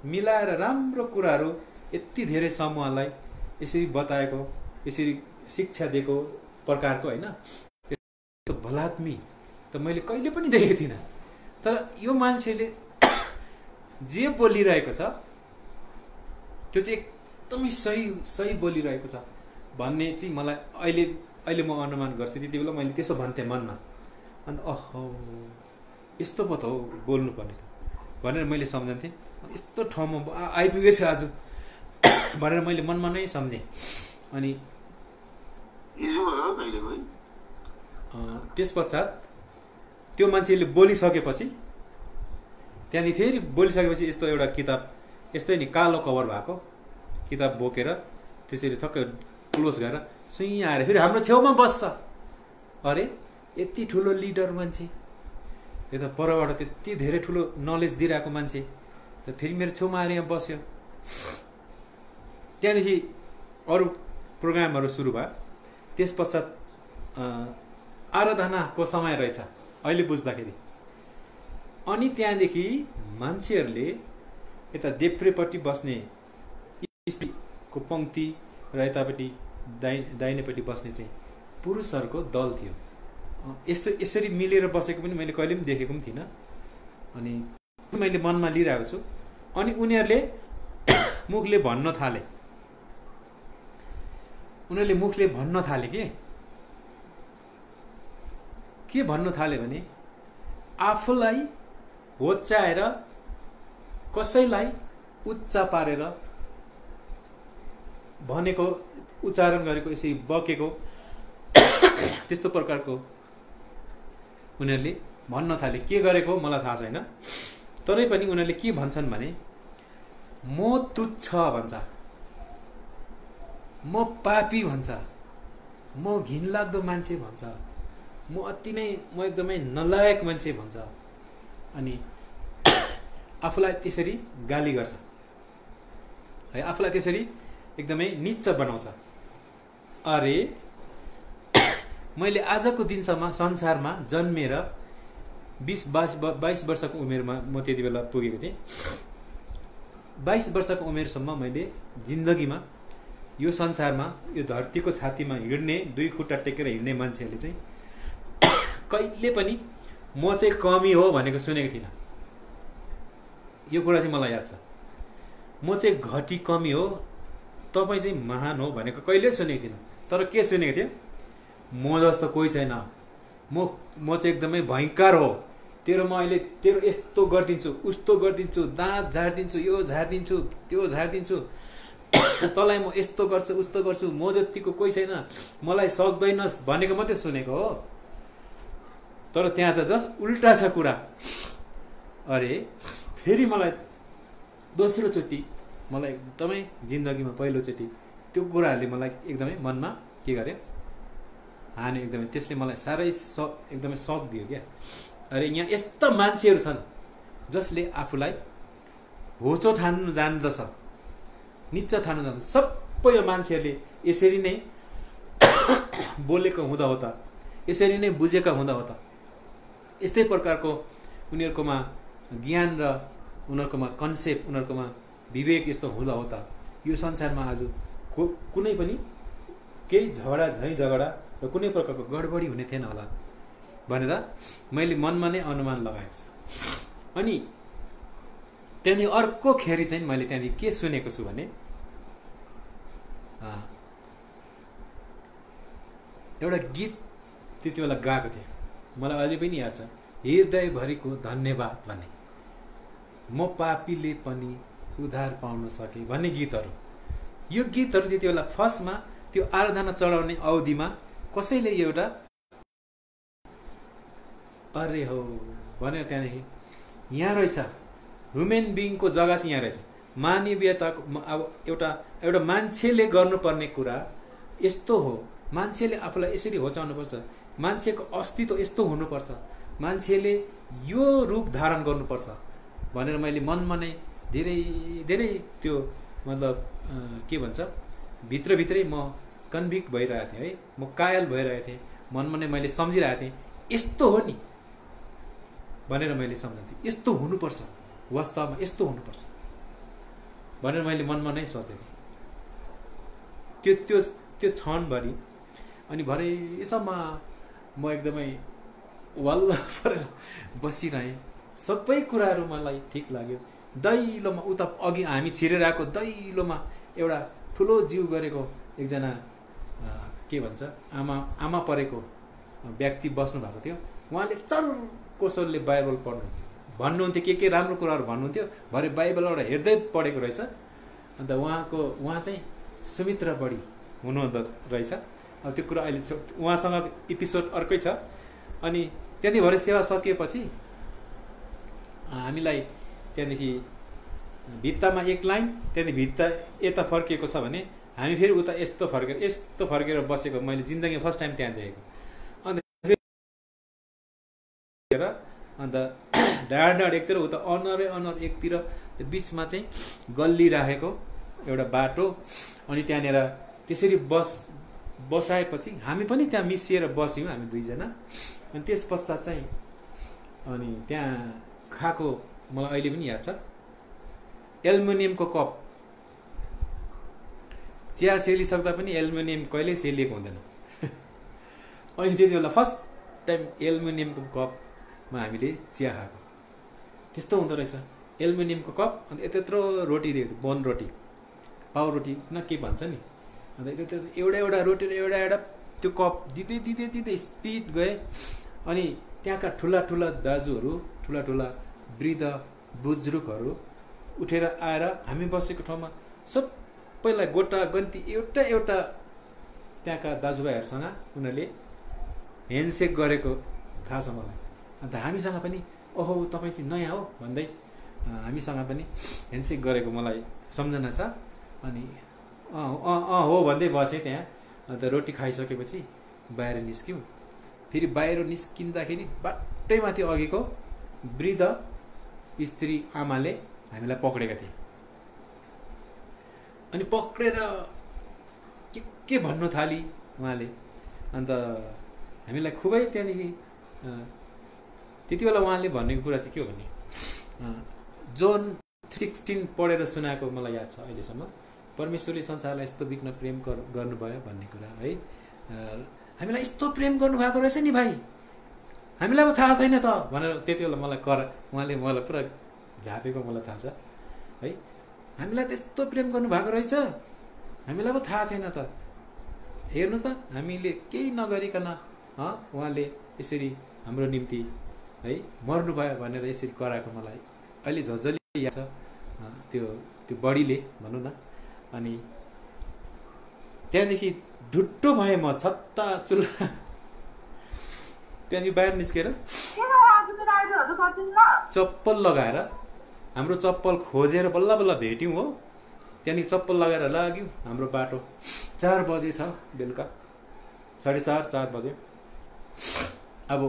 मिलाएर राम्रो कुराहरू यति धेरै समूहलाई यसरी बताएको, यसरी शिक्षा दिएको प्रकारको होइन, यस्तो भलात्मी त मैले कहिले पनि देखेको थिइनँ। तर यो मान्छेले जे बोलिरहेको छ त्यो चाहिँ एकदमै सही बोलिरहेको छ भन्ने चाहिँ मलाई अहिले म अनुमान गर्छु। त्यति बेला मैले त्यसो भन्थेँ मनमा। अन्त अहो यस्तो पो त हो बोल्नुपर्ने त भनेर मैले सम्झन्थेँ। यस्तो ठाउँमा आइपुगेछ आज भनेर मैले मनमा नै सम्झेँ। अनि त्यस पश्चात त्यो मान्छेले बोलिसकेपछि, त्यहाँदेखि फेरि बोलिसकेपछि यस्तो एउटा किताब, यस्तै नि कालो कभर भएको किताब बोकेर त्यसरी ठक्कै क्लोज गरेर सुई आएर फेरि हाम्रो छेउमा बस्छ। अरे यति ठुलो लिडर मान्छे, यता परबाट त्यति धेरै ठुलो नलेज दिइरहेको मान्छे त फेरि मेरो छेउमा आएर यहाँ बस्यो। त्यहाँदेखि अरू प्रोग्रामहरू सुरु भयो। त्यस पश्चात आराधनाको समय रहेछ अहिले बुझ्दाखेरि। अनि त्यहाँदेखि मान्छेहरूले यता देब्रेपट्टि बस्ने को पंक्ति र यतापट्टि दाहिनेपट्टि बस्ने चाहिँ पुरुषहरूको दल थियो। यसरी मिलेर बसेको पनि मैले कहिले पनि देखेको पनि थिइनँ। अनि मैले मनमा लिइरहेको छु। अनि उनीहरूले मुखले भन्न थाले के भन्न थाले भने आफूलाई होच्याएर कसैलाई उच्च पारेर भनेको उच्चारण गरेको यसरी बकेको त्यस्तो प्रकारको उनीहरूले भन्न थाले। के गरेको मलाई थाहा छैन, तरै पनि उनीहरूले के भन्छन् भने म तुच्छ भन्छ, म पापी भन्छ, म घिनलाग्दो मान्छे भन्छ, म एकदमै नलायक मान्छे भन्छ। अनि आफूलाई त्यसरी गाली गर्छ है, आफूलाई त्यसरी एकदमै नीच बनाउँछ। अरे मैले आजको दिनसम्म संसारमा जन्मेर 22 वर्षको उमेरमा म त्यति बेला पुगेको थिएँ। 22 वर्षको उमेरसम्म मैले जिन्दगीमा यो संसारमा यो धरतीको छातीमा हिँड्ने 2 खुट्टा टेकेर हिँड्ने मान्छेहरूले चाहिँ कहिले पनि म चाहिँ कमी हो भनेको सुनेको थिइनँ। यो कुरा चाहिँ मलाई याद छ। म चाहिँ घटी कमी हो, तपाईँ चाहिँ महान हो भनेको कहिले सुनेको थिइनँ। तर के सुनेको थिएँ, म जस्तो कोही छैन, म चाहिँ एकदमै भयङ्कर हो, तेरोमा अहिले तेरो यस्तो गरिदिन्छु, उस्तो गरिदिन्छु, दाँत झारिदिन्छु, यो झारिदिन्छु, त्यो झारिदिन्छु, तँलाई म यस्तो गर्छु उस्तो गर्छु, म जतिको कोही छैन, मलाई सक्दैनस् भनेको मात्रै सुनेको हो। तर त्यहाँ त जस्ट उल्टा छ कुरा। अरे फेरि मलाई दोस्रोचोटि मलाई एकदमै जिन्दगीमा पहिलोचोटि त्यो कुराहरूले मलाई एकदमै मनमा के गर्यो, हान्यो एकदमै। त्यसले मलाई साह्रै एकदमै सक दियो क्या। अरे यहाँ यस्ता मान्छेहरू छन् जसले आफूलाई होचो ठान्नु जान्दछ, निच्च ठान्नु जान्दछ। सबै यो मान्छेहरूले यसरी नै बोलेको हुँदा हो त, यसरी नै बुझेका हुँदा हो त, यस्तै प्रकारको उनीहरूकोमा ज्ञान र उनीहरूकोमा कन्सेप्ट, उनीहरूकोमा विवेक यस्तो हुँदा हो त यो संसारमा आज कुनै पनि केही झगडा र कुनै प्रकारको गडबडी हुने थिएन होला भनेर मैले मनमा नै अनुमान लगाएको छु। अनि त्यहाँदेखि अर्को खेरि चाहिँ मैले त्यहाँदेखि के सुनेको छु भने एउटा गीत त्यति बेला गाएको थिएँ, मलाई अहिले पनि याद छ, हृदयभरिको धन्यवाद भन्ने, म पापीले पनि उद्धार पाउन सके भन्ने गीतहरू। यो गीतहरू त्यति बेला फर्स्टमा त्यो आराधना चढाउने अवधिमा कसैले एउटा अरे हो भनेर त्यहाँदेखि यहाँ रहेछ ह्युमेन बिङको जग्गा चाहिँ यहाँ रहेछ, मानवीयताको अब एउटा मान्छेले गर्नुपर्ने कुरा यस्तो हो, मान्छेले आफूलाई यसरी होचाउनुपर्छ, मान्छेको अस्तित्व यस्तो हुनुपर्छ, मान्छेले यो रूप धारण गर्नुपर्छ भनेर मैले मनमा नै धेरै धेरै त्यो मतलब के भन्छ भित्रभित्रै म कन्भिक्ट भइरहेको थिएँ है, म कायल भइरहेको थिएँ, मनमा नै मैले सम्झिरहेको थिएँ यस्तो हो नि भनेर मैले सम्झन्थेँ, यस्तो हुनुपर्छ, वास्तवमा यस्तो हुनुपर्छ भनेर मैले मनमा नै सोच्दै थिएँ त्यो क्षणभरि। अनि भरेसम्म म एकदमै वाल्ल परेर बसिरहेँ, सबै कुराहरू मलाई ठिक लाग्यो। दैलोमा उता अघि हामी छिरेर आएको दैलोमा एउटा ठुलो जिउ गरेको एकजना के भन्छ आमा परेको व्यक्ति बस्नु भएको थियो। उहाँले चर्कोसरले बाइबल भन्नुहुन्थ्यो, के राम्रो कुराहरू भन्नुहुन्थ्यो, भरे बाइबलबाट हेर्दै पढेको रहेछ। अन्त उहाँ चाहिँ सुमित्रा बढी हुनुहुँदो रहेछ। अब त्यो कुरा अहिले उहाँसँग एपिसोड अर्कै छ। अनि त्यहाँदेखि भरे सेवा सकिएपछि हामीलाई त्यहाँदेखि भित्तामा एक लाइन, त्यहाँदेखि भित्ता यता फर्किएको छ भने हामी फेरि उता यस्तो फर्केर बसेको मैले जिन्दगीमा फर्स्ट टाइम त्यहाँ देखेको। अन्त ढाड एकतिर उता अनुहार एकतिर, त्यो बिचमा चाहिँ गल्ली राखेको एउटा बाटो। अनि त्यहाँनिर त्यसरी बसाएपछि हामी पनि त्यहाँ मिसिएर बस्यौँ हामी दुईजना। अनि त्यस पश्चात चाहिँ अनि त्यहाँ खाएको मलाई अहिले पनि याद छ, एल्युमिनियमको कप चिया सेलिसक्दा पनि एल्युमिनियम कहिल्यै सेलिएको हुँदैन। अनि त्यति बेला फर्स्ट टाइम एल्युमिनियमको कपमा हामीले चिया खाएको त्यस्तो हुँदो रहेछ। एल्युमिनियमको कप अन्त यत्रो रोटी दिएको बन रोटी पाउ रोटी न के भन्छ नि, अन्त एउटा एउटा रोटी र एउटा एउटा त्यो कप दिँदै दिँदै दिँदै स्पिड गए। अनि त्यहाँका ठुला ठुला दाजुहरू ठुला ठुला वृद्ध बुजुर्गहरू उठेर आएर हामी बसेको ठाउँमा सबैलाई गोटा गन्ती एउटा एउटा त्यहाँका दाजुभाइहरूसँग उनीहरूले ह्यान्डसेक गरेको थाहा छ मलाई। अन्त हामीसँग पनि ओहो तपाईँ चाहिँ नयाँ हो भन्दै हामीसँग पनि ह्यान्डसेक गरेको मलाई सम्झना छ। अनि हो भन्दै बसेँ त्यहाँ। अन्त रोटी खाइसकेपछि बाहिर निस्क्यौँ। फेरि बाहिर निस्किँदाखेरि बाटैमा त्यो अघिको वृद्ध स्त्री आमाले हामीलाई पक्रेका थिए। अनि पक्रेर के भन्नु थाली उहाँले। अन्त हामीलाई खुबै त्यहाँदेखि त्यति बेला उहाँले भनेको कुरा चाहिँ के हो भने जोन 16 पढेर सुनाएको मलाई याद छ अहिलेसम्म। परमेश्वरले संसारलाई यस्तो बिघ्न प्रेम गर्नुभयो भन्ने कुरा है। हामीलाई यस्तो प्रेम गर्नुभएको रहेछ नि भाइ, हामीलाई अब थाहा छैन त भनेर त्यति बेला मलाई उहाँले मलाई पुरा झापेको मलाई थाहा छ है। हामीलाई त्यस्तो प्रेम गर्नुभएको रहेछ, हामीलाई अब थाहा छैन त, हेर्नु त हामीले केही नगरिकन उहाँले यसरी हाम्रो निम्ति है मर्नुभयो भनेर यसरी कराएको मलाई अहिले झझली याद छ। त्यो बडीले भनौँ न। अनि त्यहाँदेखि ढुट्टो भएँ म छत्ता चुल्ला। त्यहाँदेखि बाहिर निस्केर चप्पल लगाएर हाम्रो चप्पल खोजेर बल्ल बल्ल भेट्यौँ हो। त्यहाँदेखि चप्पल लगाएर लाग्यौँ। हाम्रो बाटो 4 बजे छ बेलुका 4:30 बज्यो। अब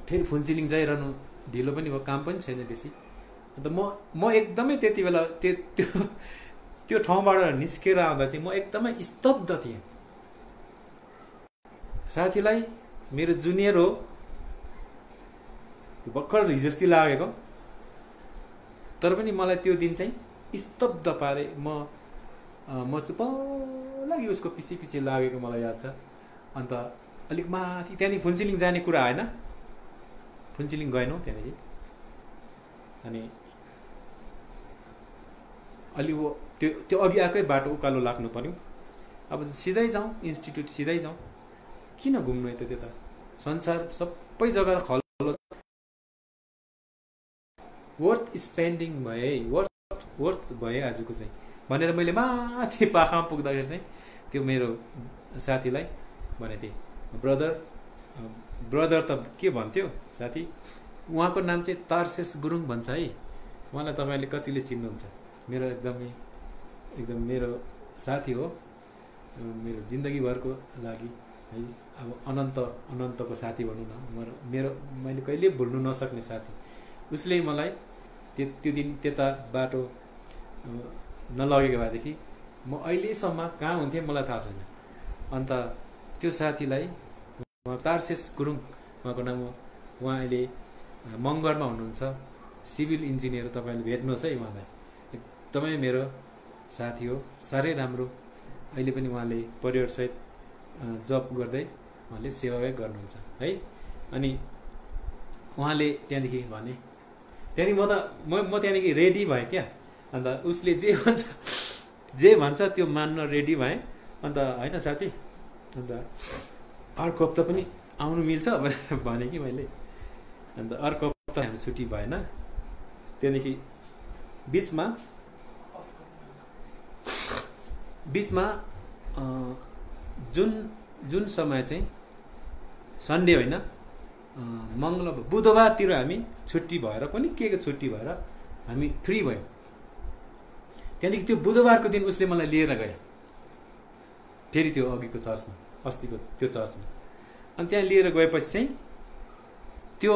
फेरि फुन्चिलिङ जाइरहनु ढिलो पनि भयो, काम पनि छैन बेसी। अन्त म एकदमै त्यति बेला त्यो ठाउँबाट निस्केर आउँदा चाहिँ म एकदमै स्तब्ध थिएँ। साथीलाई मेरो जुनियर हो, त्यो भर्खर हिजोस्ती लागेको, तर पनि मलाई त्यो दिन चाहिँ स्तब्ध पारे। म चुप लागि उसको पछि पछि लागेको मलाई याद छ। अन्त अलिक माथि त्यहाँदेखि फुन्चिलिङ जाने कुरा आएन, फुन्चिलिङ गएनौँ त्यहाँदेखि। अनि अलि त्यो अघि आएकै बाटो उकालो लाग्नु पर्यो। अब सिधै जाउँ इन्स्टिट्युट, सिधै जाउँ, किन घुम्नु यता त्यता, संसार सबै जग्गा खल वर्थ स्पेन्डिङ भए वर्थ भए आजको चाहिँ भनेर मैले माथि पाखामा पुग्दाखेरि चाहिँ त्यो मेरो साथीलाई भनेको थिएँ। ब्रदर त के भन्थ्यो साथी, उहाँको नाम चाहिँ तारसेस गुरुङ भन्छ है। उहाँलाई तपाईँले कतिले चिन्नुहुन्छ, मेरो एकदम मेरो साथी हो, मेरो जिन्दगीभरको लागि है। अब अनन्तको साथी भनौँ न, मैले कहिले भुल्नु नसक्ने साथी। उसले मलाई त्यो दिन त्यता बाटो नलगेको भएदेखि म अहिलेसम्म कहाँ हुन्थेँ मलाई थाहा छैन। अन्त त्यो साथीलाई तारसेस गुरुङ उहाँको नाम हो, उहाँ अहिले मङ्गरमा हुनुहुन्छ, सिभिल इन्जिनियर। तपाईँले भेट्नुहोस् है उहाँलाई, एकदमै मेरो साथी हो, साह्रै राम्रो। अहिले पनि उहाँले परिवारसहित जब गर्दै उहाँले सेवा गर्नुहुन्छ है। अनि उहाँले त्यहाँदेखि भने, त्यहाँदेखि म त्यहाँदेखि रेडी भएँ क्या। अन्त उसले जे भन्छ त्यो मान्न रेडी भएँ। अन्त होइन साथी, अन्त अर्को हप्ता पनि आउनु मिल्छ भने कि मैले। अन्त अर्को हप्ता हामी छुट्टी भएन। त्यहाँदेखि बिचमा जुन समय चाहिँ सन्डे होइन, बुधबारतिर हामी छुट्टी भएर कुनै के छुट्टी भएर हामी फ्री भयौँ। त्यहाँदेखि त्यो बुधबारको दिन उसले मलाई लिएर गयो फेरि त्यो अघिको चर्चमा, अस्तिको त्यो चर्चमा। अनि त्यहाँ लिएर गएपछि चाहिँ त्यो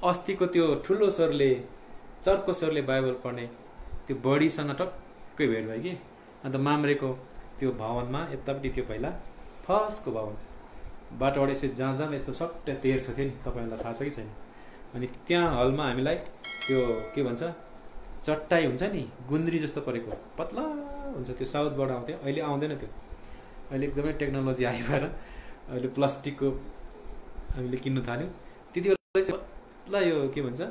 अस्तिको त्यो ठुलो स्वरले चर्को स्वरले बाइबल पढ्ने त्यो बडीसँग टक्कै भेट भयो कि। अन्त माम्रेको त्यो भवनमा यतापट्टि थियो पहिला फर्स्टको भवन, बाटोबाट यसो जाँदा यस्तो सट्टै तेर्सो थियो नि, तपाईँहरूलाई थाहा छ कि छैन। अनि त्यहाँ हलमा हामीलाई त्यो के भन्छ चट्टाई हुन्छ नि, गुन्द्री जस्तो परेको पतला हुन्छ त्यो साउथबाट आउँथ्यो, अहिले आउँदैन त्यो। अहिले एकदमै टेक्नोलोजी आयो भएर अहिले प्लास्टिकको हामीले किन्नु थाल्यौँ। त्यति बेला चाहिँ पतला यो के भन्छ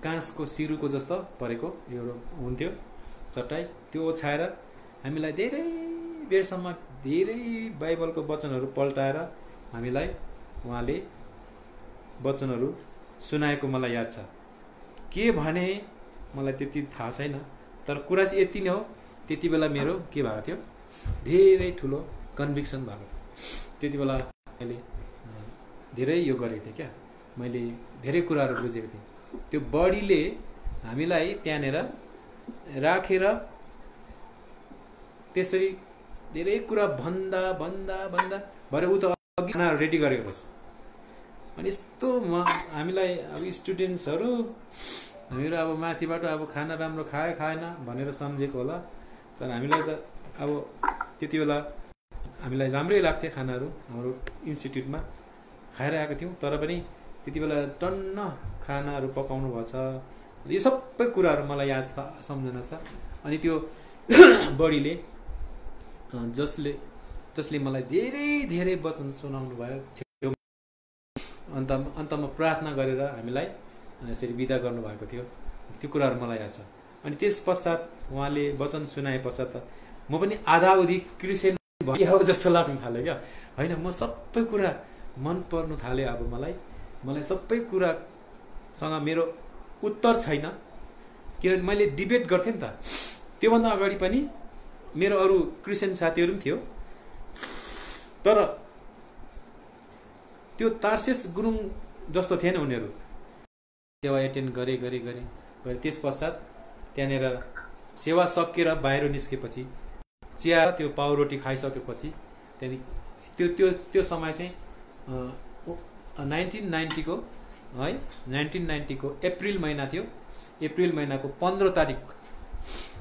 काँसको सिरुको जस्तो परेको एउटा हुन्थ्यो चटाई, त्यो ओछ्याएर हामीलाई धेरै बेरसम्म धेरै बाइबलको वचनहरू पल्टाएर हामीलाई उहाँले वचनहरू सुनाएको मलाई याद छ। के भने मलाई त्यति थाहा छैन, तर कुरा चाहिँ यति नै हो, त्यति बेला मेरो के भएको थियो, धेरै ठुलो कन्भिक्सन भएको थियो। त्यति बेला मैले धेरै यो गरेको थिएँ क्या, मैले धेरै कुराहरू बुझेको थिएँ। त्यो बडीले हामीलाई त्यहाँनिर राखेर त्यसरी धेरै कुरा भन्दा भन्दा भन्दा भरे ऊ त अघि खानाहरू रेडी गरेको रहेछ। अनि यस्तो हामीलाई अब स्टुडेन्ट्सहरू हामीहरू अब माथिबाट अब खाना राम्रो खाएन भनेर सम्झेको होला, तर हामीलाई त अब त्यति बेला हामीलाई राम्रै लाग्थ्यो खानाहरू, हाम्रो इन्स्टिट्युटमा खाएर आएको थियौँ। तर पनि त्यति बेला टन्न खानाहरू पकाउनु भएको छ, यो सबै कुराहरू मलाई याद सम्झना छ। अनि त्यो बडीले जसले मलाई धेरै धेरै वचन सुनाउनु भयो, अन्तमा प्रार्थना गरेर हामीलाई यसरी बिदा गर्नुभएको थियो, त्यो कुराहरू मलाई याद छ। अनि त्यस पश्चात उहाँले वचन सुनाए पश्चात म पनि आधाउधी क्रिस्चियन भयो जस्तो लाग्न थाल्यो क्या। होइन, म सबै कुरा मन पर्नु थाल्यो। अब मलाई सबै कुरासँग मेरो उत्तर छैन, किनभने मैले डिबेट गर्थेँ नि त। त्योभन्दा अगाडि पनि मेरो अरू क्रिस्चियन साथीहरू पनि थियो, तर त्यो तार्सेस गुरुङ जस्तो थिएन उनीहरू। सेवा एटेन्ड गरे त्यस पश्चात त्यहाँनिर सेवा सकेर बाहिर निस्केपछि चिया त्यो पाउरोटी खाइसकेपछि त्यहाँदेखि त्यो समय चाहिँ 1990 को है 1990 को अप्रिल महिना थियो। अप्रिल महिनाको 15 तारिक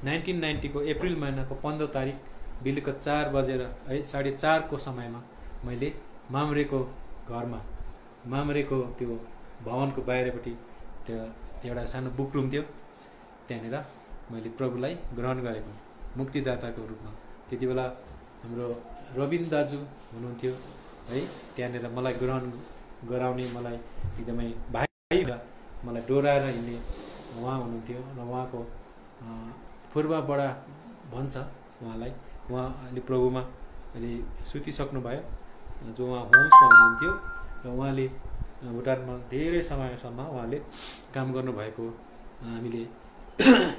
1990 को अप्रिल महिनाको 15 तारिक बेलुका 4 बजेर है 4:30 को समयमा मैले मामरेको घरमा, मामरेको त्यो भवनको बाहिरपट्टि त्यो एउटा सानो बुक रुम थियो, त्यहाँनिर मैले प्रभुलाई ग्रहण गरेको मुक्तिदाताको रूपमा। त्यति बेला हाम्रो रविन दाजु हुनुहुन्थ्यो है, त्यहाँनिर मलाई ग्रहण गराउने, मलाई एकदमै भाइ मलाई डोराएर हिँड्ने उहाँ हुनुहुन्थ्यो। र उहाँको पूर्वा बडा भन्छ उहाँलाई, उहाँ अहिले प्रभुमा अहिले सुतिसक्नु भयो, जो उहाँ होम्समा हुनुहुन्थ्यो र उहाँले भुटानमा धेरै समयसम्म उहाँले काम गर्नुभएको हामीले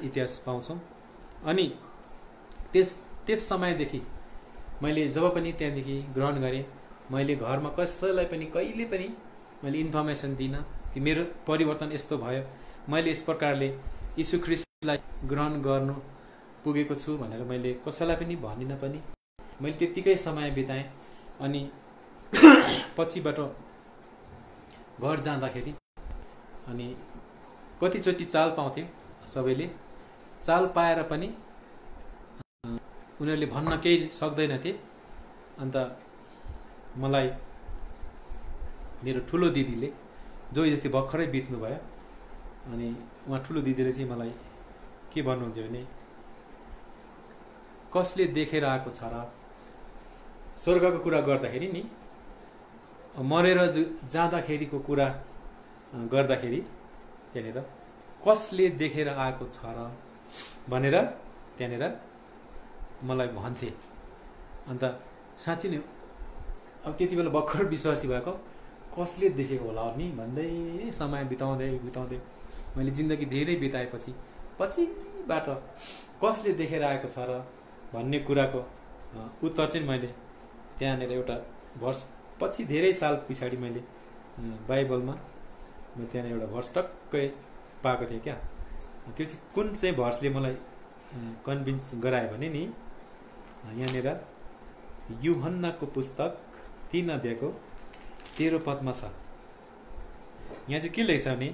इतिहास पाउँछौँ। अनि त्यस समयदेखि मैले जब पनि त्यहाँदेखि ग्रहण गरेँ, मैले घरमा कसैलाई पनि कहिले पनि मैले इन्फर्मेसन दिइनँ कि मेरो परिवर्तन यस्तो भयो, मैले यस प्रकारले यीशु ख्रीष्टलाई ग्रहण गर्नु पुगेको छु भनेर मैले कसैलाई पनि भनिनँ पनि। मैले त्यत्तिकै समय बिताएँ। अनि पछिबाट घर जाँदाखेरि अनि कतिचोटि चाल पाउँथ्यो, सबैले चाल पाएर पनि उनीहरूले भन्न केही सक्दैनथे। अन्त मलाई मेरो ठुलो दिदीले, जो जस्तै भर्खरै बित्नु भयो, अनि उहाँ ठुलो दिदीले चाहिँ मलाई के भन्नुहुन्थ्यो भने, कसले देखेर आएको छ र, स्वर्गको कुरा गर्दाखेरि नि, मरेर जाँदाखेरिको कुरा गर्दाखेरि त्यहाँनिर कसले देखेर आएको छ र भनेर त्यहाँनिर मलाई भन्थे। अन्त साँच्चै नै अब त्यति बेला भर्खर विश्वासी भएको, कसले देखेको होला नि भन्दै समय बिताउँदै मैले जिन्दगी धेरै बिताएपछि पछिबाट कसले देखेर आएको छ र भन्ने कुराको उत्तर चाहिँ मैले त्यहाँनिर एउटा भर्स, पछि धेरै साल पछाडि मैले बाइबलमा त्यहाँनिर एउटा भर्स टक्कै पाएको थिएँ क्या। त्यो चाहिँ कुन चाहिँ भर्सले मलाई कन्भिन्स गरायो भने नि, यहाँनिर यूहन्नाको पुस्तक 3 अध्यायको 13 पदमा छ। यहाँ चाहिँ के लेख्छ भने,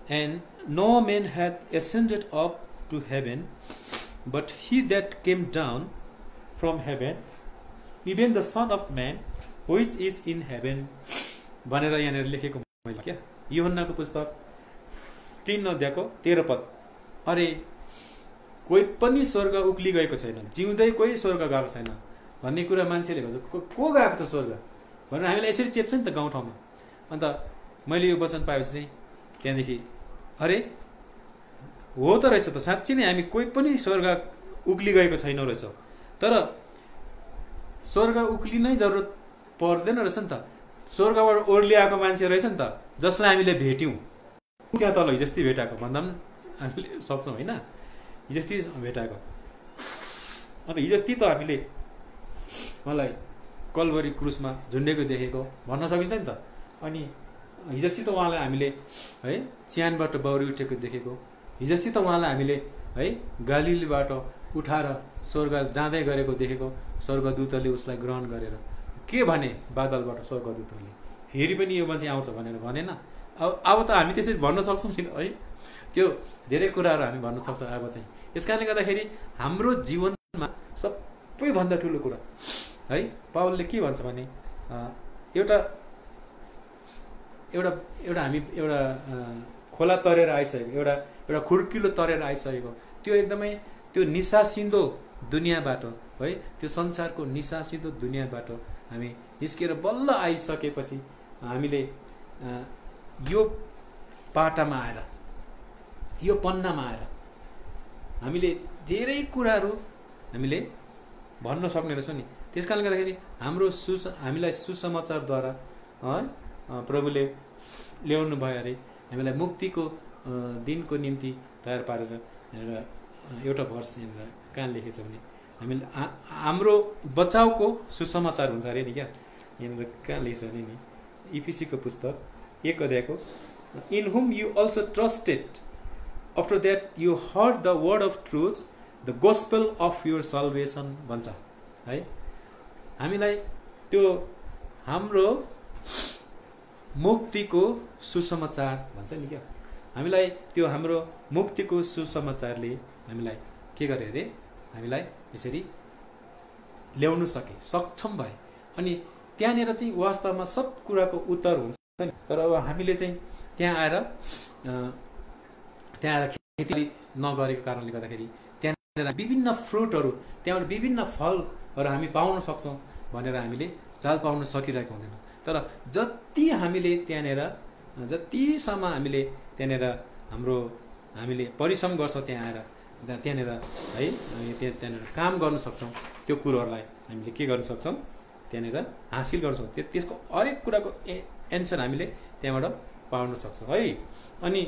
And no man hath ascended up to heaven, but he that came down from heaven, even the Son of Man, which is in heaven. भनेर यहाँनिर लेखेको मैले क्या, यूहन्नाको पुस्तक 3 अध्यायको 13 पद। अरे कोही पनि स्वर्ग उक्ली गएको छैन, जिउँदै कोही स्वर्ग गएको छैन भन्ने कुरा मान्छेले भन्छ। को गएको छ स्वर्ग भनेर हामीलाई यसरी चेप्छ नि त गाउँठाउँमा। अन्त मैले यो वचन पाएपछि चाहिँ त्यहाँदेखि अरे हो त रहेछ त, साँच्चै नै हामी कोही पनि स्वर्ग उक्ली गएको छैनौँ रहेछ। तर स्वर्ग उक्लिनै जरुरत पर्दैन रहेछ नि त, स्वर्गबाट ओर्लिआएको मान्छे रहेछ नि त जसलाई हामीले भेट्यौँ त्यहाँ तल हिजस्ती भेटाएको भन्दा पनि हामीले सक्छौँ होइन, हिजस्ती भेटाएको। अन्त हिजस्ती त हामीले मलाई कलवरी क्रुसमा झुन्डेको देखेको भन्न सकिन्छ नि त। अनि हिजस्ती त उहाँलाई हामीले है च्यानबाट बौरी उठेको देखेको, हिजस्ती त उहाँलाई हामीले है गालिलीबाट उठाएर स्वर्ग जाँदै गरेको देखेको, स्वर्गदूतले उसलाई ग्रहण गरेर के भने बादलबाट स्वर्गदूतहरूले फेरि पनि यो मान्छे आउँछ भनेर भनेन। अब त हामी त्यसरी भन्न सक्छौँ नि है, त्यो धेरै कुराहरू हामी भन्न सक्छौँ अब चाहिँ। यस कारणले गर्दाखेरि हाम्रो जीवनमा सबैभन्दा ठुलो कुरा है पावलले के भन्छ भने एउटा एउटा एउटा हामी एउटा खोला तरेर आइसकेको, एउटा खुड्किलो तरेर आइसकेको, त्यो एकदमै त्यो निसासिन्दो दुनियाँबाट है, त्यो संसारको निसासिन्दो दुनियाँबाट हामी निस्केर बल्ल आइसकेपछि हामीले यो पाटामा आएर, यो पन्नामा आएर हामीले धेरै कुराहरू हामीले भन्न सक्ने रहेछौँ नि। त्यस कारणले गर्दाखेरि हाम्रो हामीलाई सुसमाचारद्वारा है प्रभुले ल्याउनु भयो अरे हामीलाई मुक्तिको दिनको निम्ति तयार पारेर। एउटा भर्स यहाँनिर कहाँ लेखेको छ भने हामीले हाम्रो बचाउको सुसमाचार हुन्छ अरे नि क्या, यहाँनिर कहाँ लेखेको छ भने नि इफिसीको पुस्तक 1 अध्यायको in whom you also trusted after that you heard the word of truth the gospel of your salvation भन्छ है। हामीलाई त्यो हाम्रो मुक्तिको सुसमाचार भन्छ नि क्या, हामीलाई त्यो हाम्रो मुक्तिको सुसमाचारले हामीलाई के गरे अरे हामीलाई यसरी ल्याउन सक्षम भए। अनि त्यहाँनिर चाहिँ वास्तवमा सब कुराको उत्तर हुन्छ नि। तर अब हामीले चाहिँ त्यहाँ आएर खेती नगरेको कारणले गर्दाखेरि त्यहाँनिर विभिन्न फ्रुटहरू, त्यहाँबाट विभिन्न फलहरू हामी पाउन सक्छौँ भनेर हामीले चाल पाउन सकिरहेको हुँदैन। तर जति हामीले त्यहाँनिर जतिसम्म हामीले त्यहाँनिर हामीले परिश्रम गर्छौँ त्यहाँ आएर त्यहाँनिर है हामी त्यहाँनिर काम गर्न सक्छौँ, त्यो कुरोहरूलाई हामीले के गर्न सक्छौँ त्यहाँनिर हासिल गर्न सक्छौँ। त्यसको हरेक कुराको एन्सर हामीले त्यहाँबाट पाउन सक्छौँ है। अनि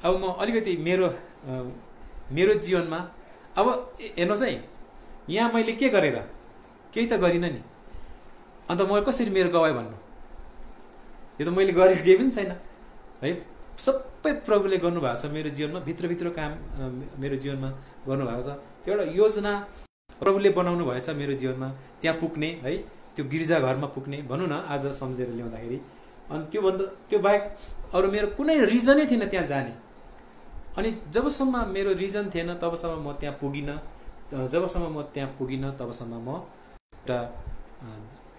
अब म अलिकति मेरो जीवनमा अब हेर्नुहोस् है, यहाँ मैले के गरेर केही त गरिनँ नि, अन्त म कसरी मेरो गवाई भन्नु, यो त मैले गरेको केही पनि छैन है। सबै प्रभुले गर्नुभएको छ मेरो जीवनमा, भित्रभित्र काम मेरो जीवनमा गर्नुभएको छ। एउटा योजना प्रभुले बनाउनु भएछ मेरो जीवनमा, त्यहाँ पुग्ने है, त्यो गिर्जाघरमा पुग्ने भनौँ न आज सम्झेर ल्याउँदाखेरि। अनि त्यो बाहेक अरू मेरो कुनै रिजनै थिएन त्यहाँ जाने। अनि जबसम्म मेरो रिजन थिएन तबसम्म म त्यहाँ पुगिनँ, जबसम्म म त्यहाँ पुगिनँ तबसम्म म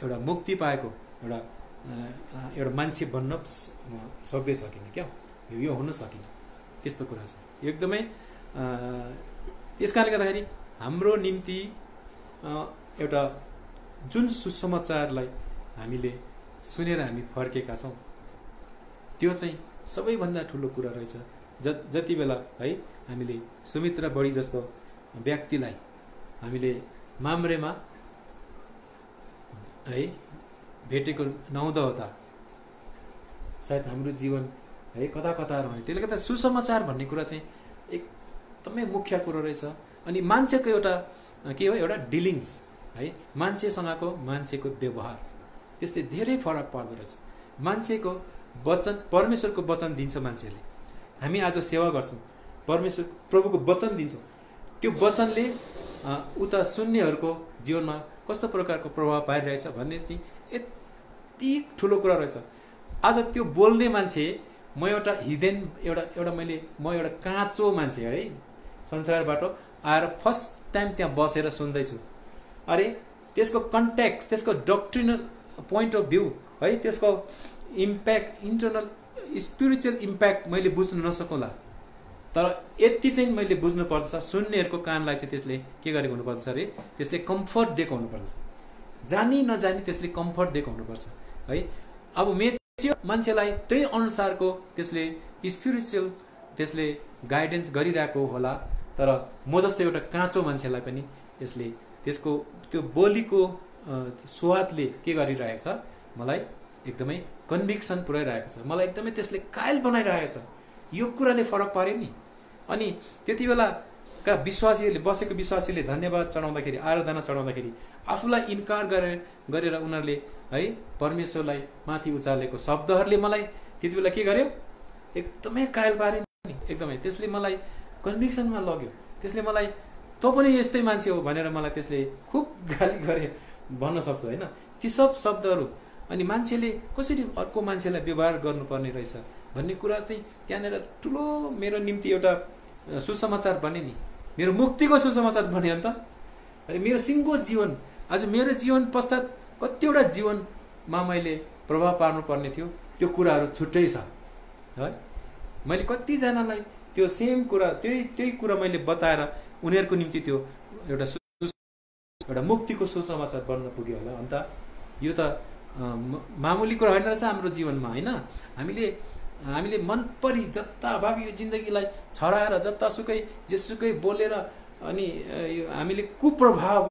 एउटा मुक्ति पाएको एउटा मान्छे बन्न सक्दै सकिनँ क्या, यो हुन सकिनँ, त्यस्तो कुरा छ एकदमै। त्यस कारणले गर्दाखेरि हाम्रो निम्ति एउटा जुन सुसमाचारलाई हामीले सुनेर हामी फर्केका छौँ त्यो चाहिँ सबैभन्दा ठुलो कुरा रहेछ। जति बेला है हामीले सुमित्रा बढी जस्तो व्यक्तिलाई हामीले माम्रेमा है भेटेको नहुँदा होता सायद हाम्रो जीवन है कता कता रहने। त्यसले गर्दा सुसमाचार भन्ने कुरा चाहिँ एकदमै मुख्य कुरो रहेछ। अनि मान्छेको एउटा के हो, एउटा डिलिङ्स है, मान्छेको व्यवहार त्यसले धेरै फरक पर्दो रहेछ। मान्छेको वचन, परमेश्वरको वचन दिन्छ मान्छेले, हामी आज सेवा गर्छौँ, परमेश्वर प्रभुको वचन दिन्छौँ, त्यो वचनले उता सुन्नेहरूको जीवनमा कस्तो प्रकारको प्रभाव पारिरहेछ भन्ने चाहिँ यति ठुलो कुरा रहेछ। आज त्यो बोल्ने मान्छे, म एउटा हिडेन म एउटा काँचो मान्छे है, संसारबाट आएर फर्स्ट टाइम त्यहाँ बसेर सुन्दैछु। अरे त्यसको कन्टेक्स्ट, त्यसको डक्ट्रिनल पोइन्ट अफ भ्यू है, त्यसको इम्प्याक्ट, इन्टरनल स्पिरिचुअल इम्प्याक्ट मैले बुझ्न नसकौँला तर यति चाहिँ मैले बुझ्नुपर्छ, सुन्नेहरूको कानलाई चाहिँ त्यसले के गरेको हुनुपर्छ अरे, त्यसले कम्फर्ट दिएको हुनुपर्छ, जानी नजानी त्यसले कम्फर्ट दिएको हुनुपर्छ है। अब मेच्योर मान्छेलाई त्यही अनुसारको त्यसले स्पिरिचुअल त्यसले गाइडेन्स गरिरहेको होला, तर म जस्तो एउटा काँचो मान्छेलाई पनि यसले त्यसको त्यो बोलीको स्वादले के गरिरहेको छ, मलाई एकदमै कन्भिक्सन पुर्याइरहेको छ, मलाई एकदमै त्यसले कायल बनाइरहेको छ। यो कुराले फरक पार्यो नि। अनि त्यति बेलाका विश्वासीहरूले, बसेको विश्वासीले धन्यवाद चढाउँदाखेरि, आराधना चढाउँदाखेरि आफूलाई इन्कार गरेर उनीहरूले है परमेश्वरलाई माथि उचालेको शब्दहरूले मलाई त्यति बेला के गर्यो, एकदमै कायल पार्यो नि, एकदमै। त्यसले मलाई कन्भिक्सनमा लग्यो, त्यसले मलाई तँ पनि यस्तै मान्छे हो भनेर मलाई त्यसले खुब गाली गरे भन्न सक्छु होइन। ती सब शब्दहरू अनि मान्छेले कसरी अर्को मान्छेलाई व्यवहार गर्नुपर्ने रहेछ भन्ने कुरा चाहिँ त्यहाँनिर ठुलो मेरो निम्ति एउटा सुसमाचार बने नि, मेरो मुक्तिको सुसमाचार बन्यो अन्त। अरे मेरो सिङ्गो जीवन, आज मेरो जीवन पश्चात कतिवटा जीवनमा मैले प्रभाव पार्नुपर्ने थियो, त्यो कुराहरू छुट्टै छ है। मैले कतिजनालाई त्यो सेम कुरा, त्यही कुरा मैले बताएर उनीहरूको निम्ति त्यो एउटा मुक्तिको सुसमाचार बन्न पुग्यो होला। अन्त यो त मामुली कुरा होइन रहेछ हाम्रो जीवनमा होइन। हामीले मनपरी जताभावी यो जिन्दगीलाई छराएर जतासुकै जेसुकै बोलेर अनि हामीले कुप्रभाव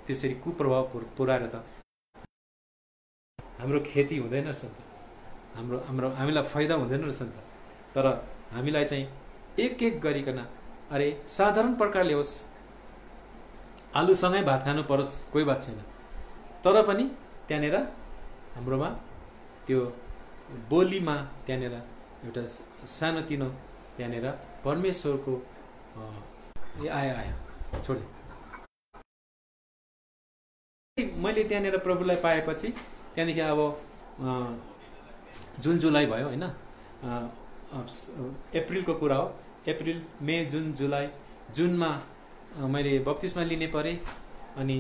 त्यसरी कुप्रभाव पुर्याएर त हाम्रो खेती हुँदैन रहेछ नि त, हामीलाई फाइदा हुँदैन रहेछ नि त। तर हामीलाई चाहिँ एक एक गरिकन अरे साधारण प्रकारले होस्, आलुसँगै भात खानु परोस्, कोही बात छैन, तर पनि त्यहाँनिर हाम्रोमा त्यो बोलीमा त्यहाँनिर एउटा सानोतिनो त्यहाँनिर परमेश्वरको आयो छोडे। मैले त्यहाँनिर प्रभुलाई पाएपछि त्यहाँदेखि अब जुन जुलाई भयो होइन, अप्रिलको कुरा हो, अप्रिल मे जुन जुलाई, जुनमा मैले बप्तिस्मा लिने परेँ। अनि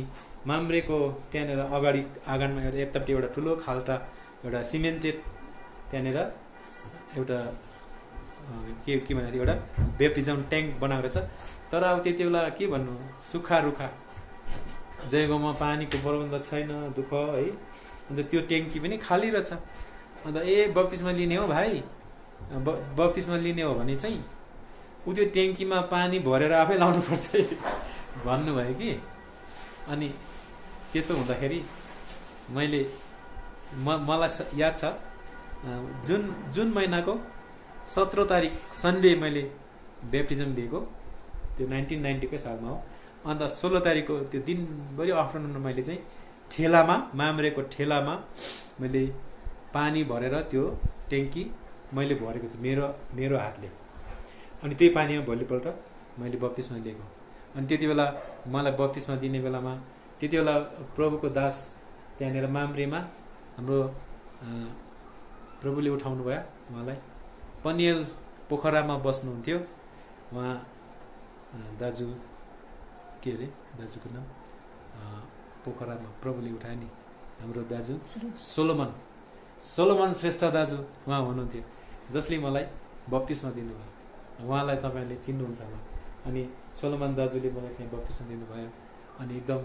माम्रेको त्यहाँनिर अगाडि आँगनमा यतापट्टि एउटा ठुलो खाल्टा, एउटा सिमेन्टेड त्यहाँनिर एउटा के भन्दा एउटा बेप्टिजम ट्याङ्क बनाएको छ। तर अब त्यति बेला के भन्नु, सुक्खा रुखा, जयगाउँमा पानीको प्रबन्ध छैन, दुःख है। अन्त त्यो ट्याङ्की पनि खाली रहेछ। अन्त बप्तिस्मा लिने हो भाइ, बप्तिस्मा लिने हो भने चाहिँ ऊ त्यो ट्याङ्कीमा पानी भरेर आफै लाउनुपर्छ भन्नुभयो कि। अनि त्यसो हुँदाखेरि मलाई याद छ जुन महिनाको 17 तारिक सन्डे मैले बेप्टिजम लिएको, त्यो 1990 सालमा हो। अन्त 16 तारिकको त्यो दिनभरि आफ्टरनुनमा मैले चाहिँ ठेलामा, माम्रेको ठेलामा मैले पानी भरेर त्यो ट्याङ्की मैले भरेको छु मेरो हातले। अनि त्यही पानीमा भोलिपल्ट मैले बप्तिस्मा लिएको। अनि त्यति बेला मलाई बप्तिस्मा दिने बेलामा त्यति बेला प्रभुको दास त्यहाँनिर माम्रेमा हाम्रो प्रभुले उठाउनु भयो उहाँलाई। पनियल पोखरामा बस्नुहुन्थ्यो उहाँ, दाजु के अरे दाजुको नाम, पोखरामा प्रभुले उठायो नि हाम्रो दाजु सोलोमन श्रेष्ठ दाजु उहाँ हुनुहुन्थ्यो, जसले मलाई बप्तिस्मा दिनुभयो। उहाँलाई तपाईँहरूले चिन्नुहुन्छ होला। अनि सोलोमन दाजुले मलाई त्यहाँ बप्तिस्मा दिनुभयो। अनि एकदम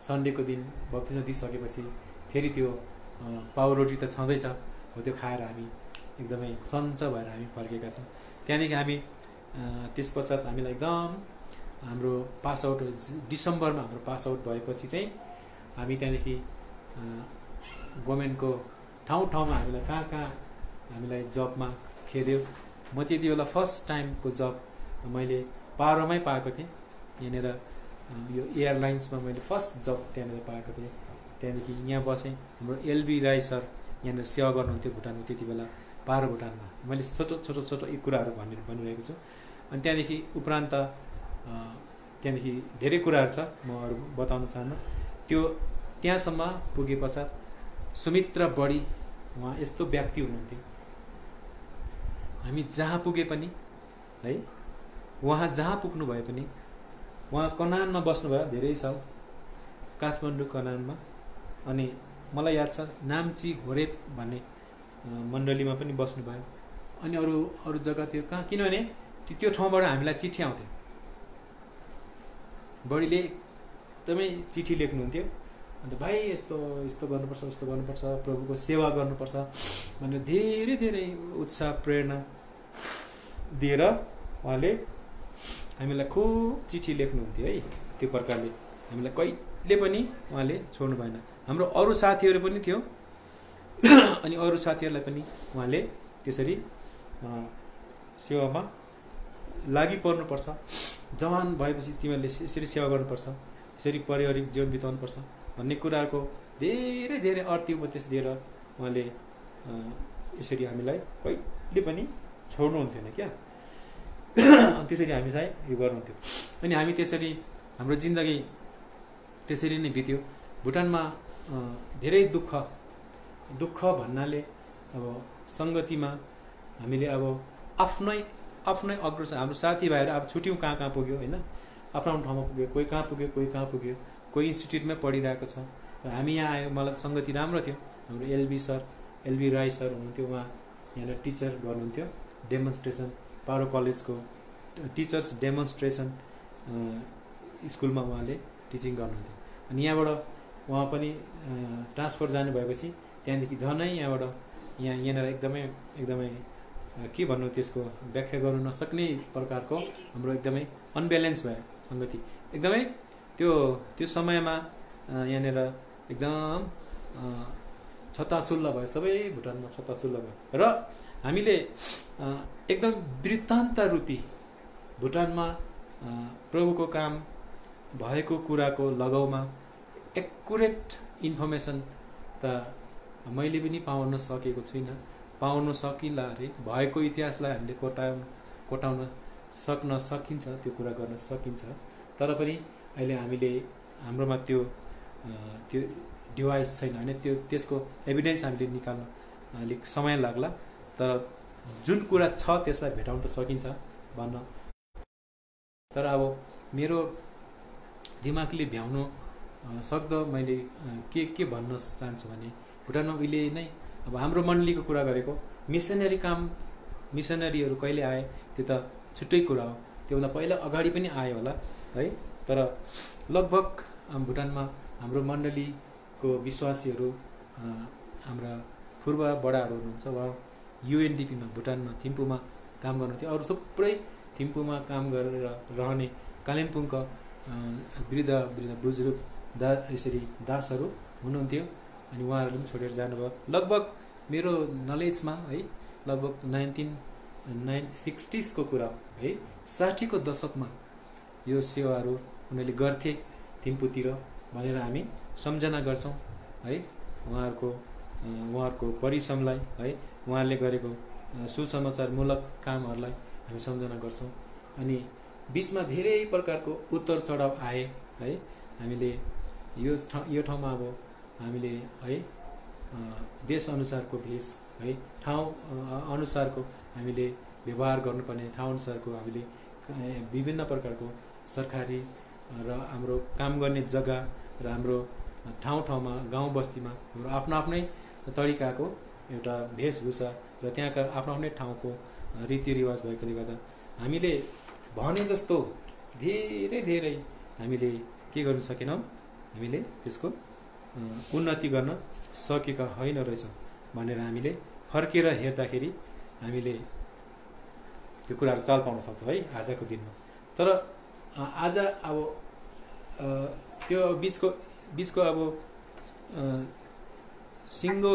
सन्डेको दिन बप्तिस्मा दिइसकेपछि फेरि त्यो पाउ रोटी त छँदैछ हो, त्यो खाएर हामी एकदमै सन्च भएर हामी फर्केका थियौँ। त्यहाँदेखि हामी त्यस पश्चात हामीलाई एकदम हाम्रो पास आउट डिसेम्बरमा हाम्रो पास आउट भएपछि चाहिँ हामी त्यहाँदेखि गभर्मेन्टको ठाउँमा हामीलाई कहाँ हामीलाई जबमा खेद्यो। म त्यति बेला फर्स्ट टाइमको जब मैले पारोमै पाएको थिएँ, यहाँनिर यो एयरलाइन्समा मैले फर्स्ट जब त्यहाँनिर पाएको थिएँ। त्यहाँदेखि यहाँ बसेँ। हाम्रो एलबी राई सर यहाँनिर सेवा गर्नुहुन्थ्यो भुटानमा, त्यति बेला पारो भुटानमा। मैले छोटो यी कुराहरू भनिरहेको छु। अनि त्यहाँदेखि उपरान्त त्यहाँदेखि धेरै कुराहरू छ, म अरू बताउन चाहन्न। त्यो त्यहाँसम्म पुगे पश्चात सुमित्रा बढी उहाँ यस्तो व्यक्ति हुनुहुन्थ्यो, हामी जहाँ पुगे पनि है, उहाँ जहाँ पुग्नु भए पनि, उहाँ कनानमा बस्नुभयो धेरै साल, काठमाडौँ कनानमा। अनि मलाई याद छ नाम्ची घोरेप भन्ने मण्डलीमा पनि बस्नुभयो। अनि अरू अरू जग्गातिर कहाँ, किनभने त्यो ठाउँबाट हामीलाई चिठी आउँथ्यो, बडीले एकदमै चिठी लेख्नुहुन्थ्यो। अन्त भाइ यस्तो यस्तो गर्नुपर्छ, यस्तो गर्नुपर्छ, प्रभुको सेवा गर्नुपर्छ भनेर धेरै धेरै उत्साह प्रेरणा दिएर उहाँले हामीलाई खुब चिठी लेख्नुहुन्थ्यो है। त्यो प्रकारले हामीलाई कहिले पनि उहाँले छोड्नु भएन। हाम्रो अरू साथीहरू पनि थियो अनि अरू साथीहरूलाई पनि उहाँले त्यसरी सेवामा लागि पर्नुपर्छ, जवान भएपछि तिमीहरूले यसरी सेवा गर्नुपर्छ, यसरी पारिवारिक जीवन बिताउनुपर्छ भन्ने कुराहरूको धेरै धेरै अर्थी उपदेश दिएर उहाँले यसरी हामीलाई कहिले पनि छोड्नुहुन्थेन क्या। त्यसरी हामीलाई यो गर्नुहुन्थ्यो। अनि हामी त्यसरी हाम्रो जिन्दगी त्यसरी नै बित्यो। भुटानमा धेरै दुःख भन्नाले अब सङ्गतिमा हामीले अब आफ्नै अग्रसर, हाम्रो साथीभाइहरू अब छुट्यौँ कहाँ कहाँ पुग्यो होइन, आफ्नो ठाउँमा पुग्यो, कोही कहाँ पुग्यो, कोही कहाँ पुग्यो, कोही इन्स्टिट्युटमै पढिरहेको छ। र हामी यहाँ आयो, मलाई सङ्गति राम्रो थियो। हाम्रो एलबी राई सर हुनुहुन्थ्यो, उहाँ यहाँनिर टिचर गर्नुहुन्थ्यो, डेमोन्स्ट्रेसन पारो कलेजको टिचर्स डेमोन्स्ट्रेसन स्कुलमा उहाँले टिचिङ गर्नुहुन्थ्यो। अनि यहाँबाट उहाँ पनि ट्रान्सफर जानु भएपछि त्यहाँदेखि झनै यहाँबाट यहाँनिर एकदमै के भन्नु, त्यसको व्याख्या गर्नु नसक्ने प्रकारको हाम्रो एकदमै अनब्यालेन्स भयो सङ्गति। एकदमै त्यो समयमा यहाँनिर एकदम छताछुल्ल भयो, सबै भुटानमा छताछुल्ल भयो। र हामीले एकदम वृत्तान्त रूपी भुटानमा प्रभुको काम भएको कुराको लगाउमा एक्युरेट इन्फर्मेसन त मैले पनि पाउन सकेको छुइनँ, पाउन सकिला अरे। भएको इतिहासलाई हामीले कोटाउन सकिन्छ, त्यो कुरा गर्न सकिन्छ। तर पनि अहिले हाम्रोमा त्यो डिभाइस छैन होइन, त्यसको एभिडेन्स हामीले निकाल्न अलिक समय लाग्ला। तर जुन कुरा छ त्यसलाई भेटाउन त सकिन्छ भन्न। तर अब मेरो दिमागले भ्याउनु सक्दो मैले के भन्न चाहन्छु भने, भुटानमा उहिले नै अब हाम्रो मण्डलीको कुरा गरेको, मिसनरीहरू कहिले आए त्यो त छुट्टै कुरा हो, त्योभन्दा पहिला अगाडि पनि आयो होला है। तर लगभग भुटानमा हाम्रो मण्डलीको विश्वासीहरू, हाम्रा पूर्व बडाहरू हुनुहुन्छ, उहाँ युएनडिपीमा भुटानमा थिम्पूमा काम गर्नुहुन्थ्यो। अरू थुप्रै थिम्पूमा काम गरेर रहने कालिम्पोङका वृद्ध बुजुर्ग यसरी दासहरू हुनुहुन्थ्यो। अनि उहाँहरूले पनि छोडेर जानुभयो। लगभग मेरो नलेजमा है, लगभग 1960s को कुरा है, 60 को दशकमा यो सेवाहरू उनीहरूले गर्थे थिम्पूतिर भनेर हामी सम्झना गर्छौँ है। उहाँहरूको परिश्रमलाई है, उहाँहरूले गरेको सुसमाचारमूलक कामहरूलाई हामी सम्झना गर्छौँ। अनि बिचमा धेरै प्रकारको उतार चढाव आए है। हामीले यो ठाउँमा अब हामीले है देश अनुसारको भेष है, ठाउँ अनुसारको हामीले व्यवहार गर्नुपर्ने, ठाउँ अनुसारको हामीले विभिन्न प्रकारको सरकारी र हाम्रो काम गर्ने जग्गा र हाम्रो ठाउँमा गाउँ बस्तीमा हाम्रो आफ्नै तरिकाको एउटा वेशभूषा र त्यहाँका आफ्नै ठाउँको रीतिरिवाज भएकोले गर्दा हामीले भने जस्तो धेरै हामीले के गर्न सकेनौँ, हामीले त्यसको उन्नति गर्न सकेका होइन रहेछौँ भनेर हामीले फर्केर हेर्दाखेरि हामीले त्यो कुराहरू चाल पाउन सक्छौँ है आजको दिनमा। तर आज अब त्यो बिचको अब सिङ्गो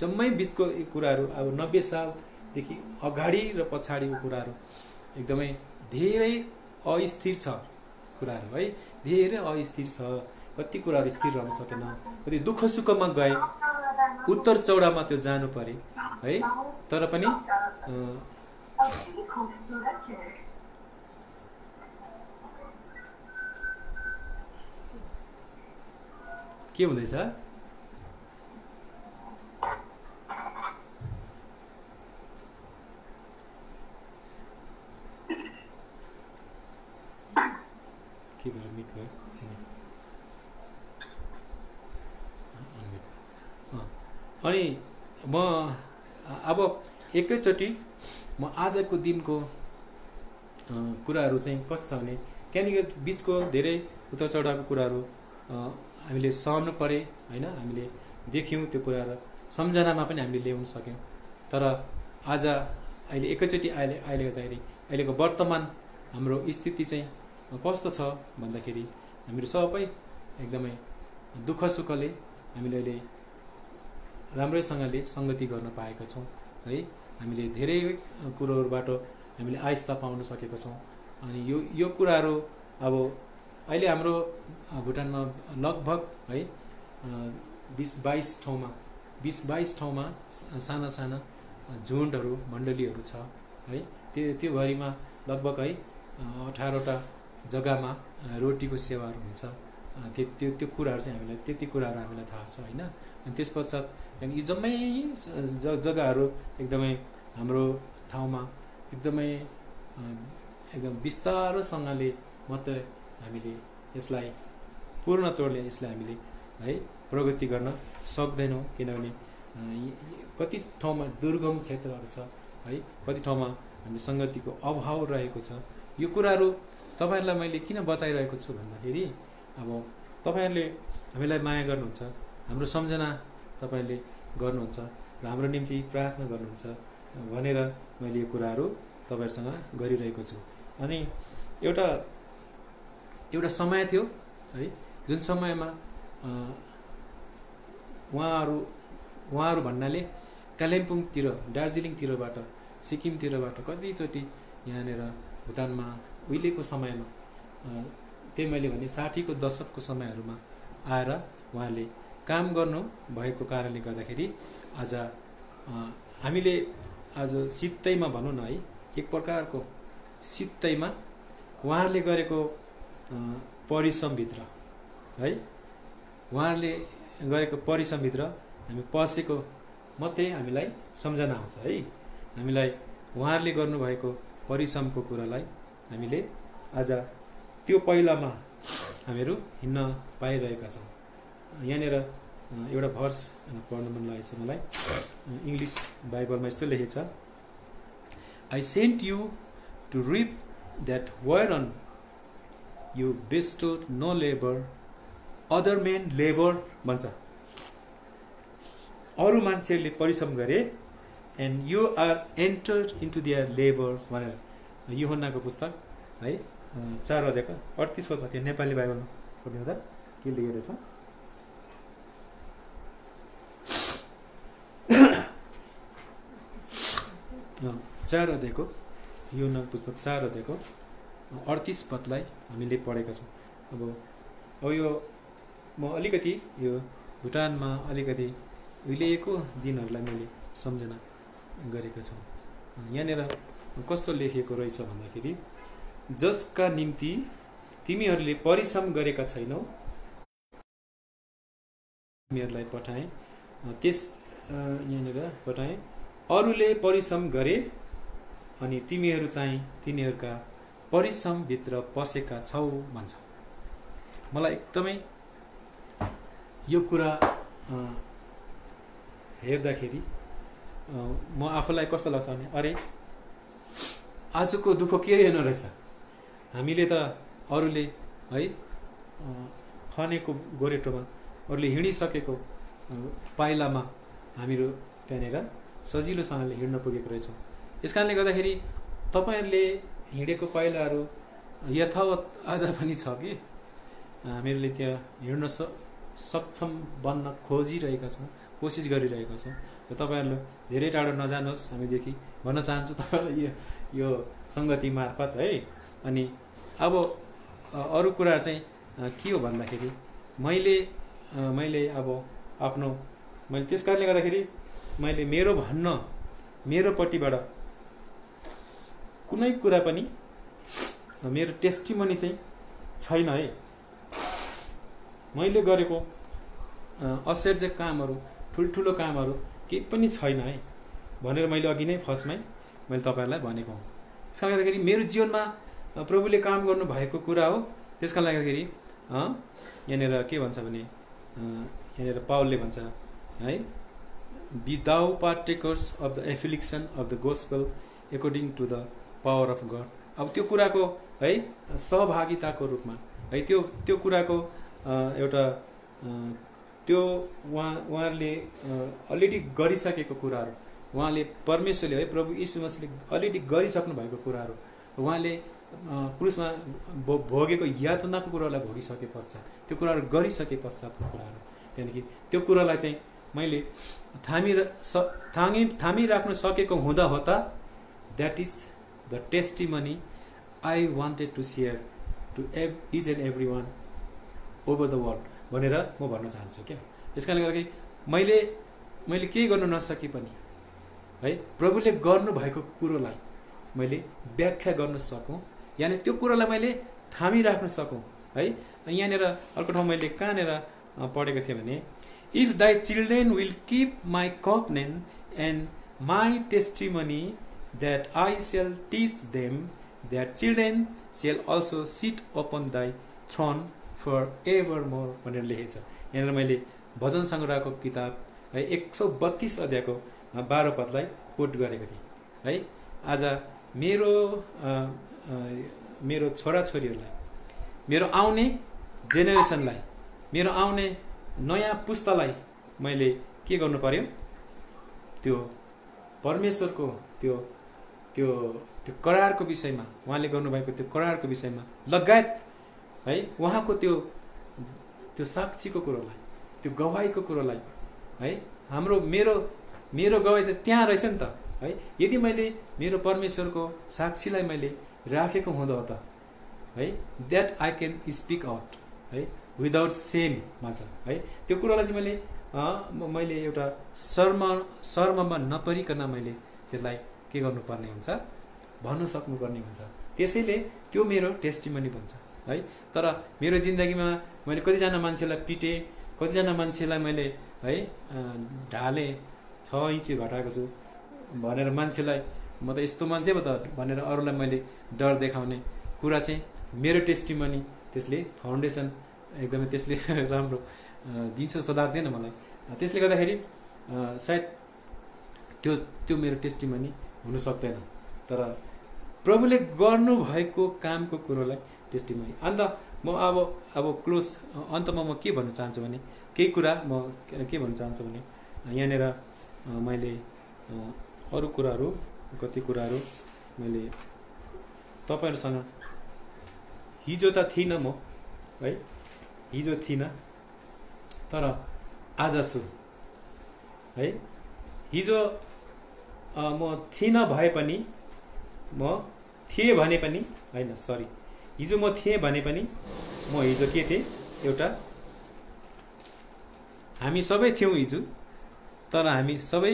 जम्मै बिचको कुराहरू अब 90 सालदेखि अगाडि र पछाडिको कुराहरू एकदमै धेरै अस्थिर छ कुराहरू है, धेरै अस्थिर छ। कति कुराहरू स्थिर रहन सकेन, कति दुःख सुखमा गए, उत्तर चौडामा त्यो जानु परे है। तर पनि के हुँदैछ? के भएर मिट भयो? अनि म अब एकैचोटि म आजको दिनको कुराहरू चाहिँ कस्तो छ भने त्यहाँनिर बिचको धेरै उतार चढावको कुराहरू हामीले सहनु परे होइन, हामीले देख्यौँ त्यो कुराहरू सम्झनामा पनि हामीले ल्याउन सक्यौँ। तर आज अहिले एकैचोटि अहिले गर्दाखेरि अहिलेको वर्तमान हाम्रो स्थिति चाहिँ कस्तो छ भन्दाखेरि हामीहरू सबै एकदमै दुःख सुखले हामीले अहिले राम्रैसँगले सङ्गति गर्न पाएका छौँ है। हामीले धेरै कुरोहरूबाट हामीले आयस्ता पाउन सकेका छौँ। अनि यो कुराहरू अब अहिले हाम्रो भुटानमा लगभग है 20-22 ठाउँमा साना साना झुन्डहरू मण्डलीहरू छ है। त्यो भरिमा लगभग है 18वटा जग्गामा रोटीको सेवाहरू हुन्छ। त्यो कुराहरू चाहिँ हामीलाई त्यति कुराहरू हामीलाई थाहा छ होइन। अनि त्यस पश्चात यी जम्मै जग्गाहरू एकदमै हाम्रो ठाउँमा एकदमै एकदम बिस्तारोसँगले मात्रै हामीले यसलाई पूर्ण तौरले यसलाई हामीले है प्रगति गर्न सक्दैनौँ। किनभने कति ठाउँमा दुर्गम क्षेत्रहरू छ है, कति ठाउँमा हामीले सङ्गतिको अभाव रहेको छ। यो कुराहरू तपाईँहरूलाई मैले किन बताइरहेको छु भन्दाखेरि अब तपाईँहरूले हामीलाई माया गर्नुहुन्छ, हाम्रो सम्झना तपाईँले गर्नुहुन्छ र हाम्रो निम्ति प्रार्थना गर्नुहुन्छ भनेर मैले यो कुराहरू तपाईँहरूसँग गरिरहेको छु। अनि एउटा समय थियो है, जुन समयमा उहाँहरू भन्नाले कालिम्पोङतिर, दार्जिलिङतिरबाट, सिक्किमतिरबाट कतिचोटि यहाँनिर भुटानमा उहिलेको समयमा त्यही मैले भने 60को दशकको समयहरूमा आएर उहाँले काम गर्नु भएको कारणले गर्दाखेरि आज हामीले आज सित्तैमा भनौँ न है, एक प्रकारको सित्तैमा उहाँहरूले गरेको परिश्रमभित्र है, उहाँहरूले गरेको परिश्रमभित्र हामी पसेको मात्रै हामीलाई सम्झना आउँछ है। हामीलाई उहाँहरूले गर्नुभएको परिश्रमको कुरालाई हामीले आज त्यो पहिलामा हामीहरू हिँड्न पाइरहेका छौँ। यहाँनिर एउटा भर्स पढ्नु मन लागेको छ मलाई, इङ्ग्लिस बाइबलमा यस्तो लेखेको छ, I sent you to reap that whereon you bestowed no labour other men labour भन्छ। अरू मान्छेहरूले परिश्रम गरे and you are entered into their labours भनेर यूहन्नाको पुस्तक है 4 अध्यायको 38 पदमा त्यो नेपाली बाइबलमा पढ्नुहुँदा के लेखेको छ, 4 अध्यायको यूहन्नाको पुस्तक 4 अध्यायको 38 पदलाई हामीले पढेका छौँ। अब यो म अलिकति यो भुटानमा अलिकति उहिलेको दिनहरूलाई मैले सम्झना गरेको छु। यहाँनिर कस्तो लेखिएको रहेछ भन्दाखेरि, जसका निम्ति तिमीहरूले परिश्रम गरेका छैनौ तिमीहरूलाई पठाएँ, यहाँनिर पठाएँ, अरूले परिश्रम गरे अनि तिमीहरू चाहिँ तिनीहरूका परिश्रमभित्र पसेका छौ भन्छ। मलाई एकदमै यो कुरा हेर्दाखेरि म आफूलाई कस्तो लाग्छ भने अरे आजको दुःख के हेर्नु रहेछ, हामीले त अरूले है खनेको गोरेटोमा अरूले हिँडिसकेको पाइलामा हामीहरू त्यहाँनिर सजिलोसँगले हिँड्न पुगेको रहेछौँ। यस कारणले गर्दाखेरि तपाईँहरूले हिँडेको पाइलाहरू यथावत आज पनि छ कि हामीहरूले त्यहाँ हिँड्न सक्षम बन्न खोजिरहेका छौँ, कोसिस गरिरहेका छौँ। र तपाईँहरूले धेरै टाढो नजानुहोस् हामीदेखि भन्न चाहन्छु तपाईँलाई यो सङ्गति मार्फत है। अनि अब अरू कुरा चाहिँ के हो भन्दाखेरि मैले अब आफ्नो मैले त्यस कारणले गर्दाखेरि मैले मेरोपट्टिबाट कुनै कुरा पनि मेरो टेस्टिमनी चाहिँ छैन है। मैले गरेको असाध्य कामहरू, ठुल्ठुलो कामहरू केही पनि छैन है भनेर मैले अघि नै फर्स्टमै मैले तपाईँहरूलाई भनेको हुँ। त्यसले गर्दाखेरि मेरो जीवनमा प्रभुले काम गर्नु भएको कुरा हो। त्यसका लागि यहाँनिर के भन्छ भने यहाँनिर पावलले भन्छ है, be thou partakers of the affliction of the gospel according to the power of God. अब त्यो कुराको है सहभागिताको रूपमा है त्यो कुराको एउटा त्यो उहाँहरूले अलरेडी गरिसकेको कुराहरू, उहाँले परमेश्वरले है प्रभु यीशु मसीहले अलरेडी गरिसक्नु भएको कुराहरू, उहाँले क्रुसमा भोगेको यातनाको कुरालाई भोगिसके पश्चात, त्यो कुराहरू गरिसके पश्चातको कुराहरू, त्यहाँदेखि त्यो कुरालाई चाहिँ मैले थामिराख्न सकेको हुँदा होता that is the testimony I wanted to share to each and every one over the world भनेर म भन्न चाहन्छु क्या। त्यस कारणले गर्दाखेरि मैले केही गर्न नसके पनि है प्रभुले गर्नुभएको कुरोलाई मैले व्याख्या गर्न सकौँ, यानि त्यो कुरालाई मैले थामिराख्न सकौँ है। यहाँनिर अर्को ठाउँ मैले कहाँनिर पढेको थिएँ भने if thy children will keep my covenant and my testimony that I shall teach them that children shall also sit upon thy throne for ever more भनेर लेखेको छ। यहाँनिर मैले भजन सङ्ग्रहको किताब है 132 अध्यायको 12 पदलाई कोट गरेको थिएँ है। आज मेरो छोराछोरीहरूलाई, मेरो आउने जेनेरेसनलाई, मेरो आउने नयाँ पुस्तालाई मैले के गर्नु पर्यो, त्यो परमेश्वरको त्यो त्यो त्यो करारको विषयमा, उहाँले गर्नुभएको त्यो करारको विषयमा लगायत है उहाँको त्यो साक्षीको कुरोलाई, त्यो गवाहीको कुरोलाई है हाम्रो मेरो गवाही त त्यहाँ रहेछ नि त है। यदि मैले मेरो परमेश्वरको साक्षीलाई मैले राखेको हुँदा हो त है that I can speak out है विदाउट सेम भन्छ है। त्यो कुरोलाई चाहिँ मैले एउटा शर्ममा नपरिकन मैले त्यसलाई के गर्नुपर्ने हुन्छ, भन्न सक्नुपर्ने हुन्छ। त्यसैले त्यो मेरो टेस्टिमनी भन्छ है। तर मेरो जिन्दगीमा मैले कतिजना मान्छेलाई पिटेँ, कतिजना मान्छेलाई मैले है ढाले 6 इन्च घटाएको छु भनेर मान्छेलाई म त यस्तो मान्छे पो त भनेर अरूलाई मैले डर देखाउने कुरा चाहिँ मेरो टेस्टिमनी त्यसले फाउन्डेसन एकदमै त्यसले राम्रो दिन्छ जस्तो लाग्दैन मलाई। त्यसले गर्दाखेरि सायद त्यो मेरो टेस्टिमनी हुन सक्दैन, तर प्रभुले गर्नुभएको कामको कुरोलाई टेस्टिमनी। अन्त म अब क्लोज अन्तमा म के भन्न चाहन्छु भने केही कुरा म के भन्न चाहन्छु भने यहाँनिर मैले अरू कुराहरू कति कुराहरू मैले तपाईँहरूसँग हिजो त थिइनँ म है, हिजो थिइनँ तर आज छु है। हिजो म थिइनँ भए पनि म थिएँ भने पनि होइन, सरी, हिजो म थिएँ भने पनि म हिजो के थिएँ, एउटा हामी सबै थियौँ हिजो, तर हामी सबै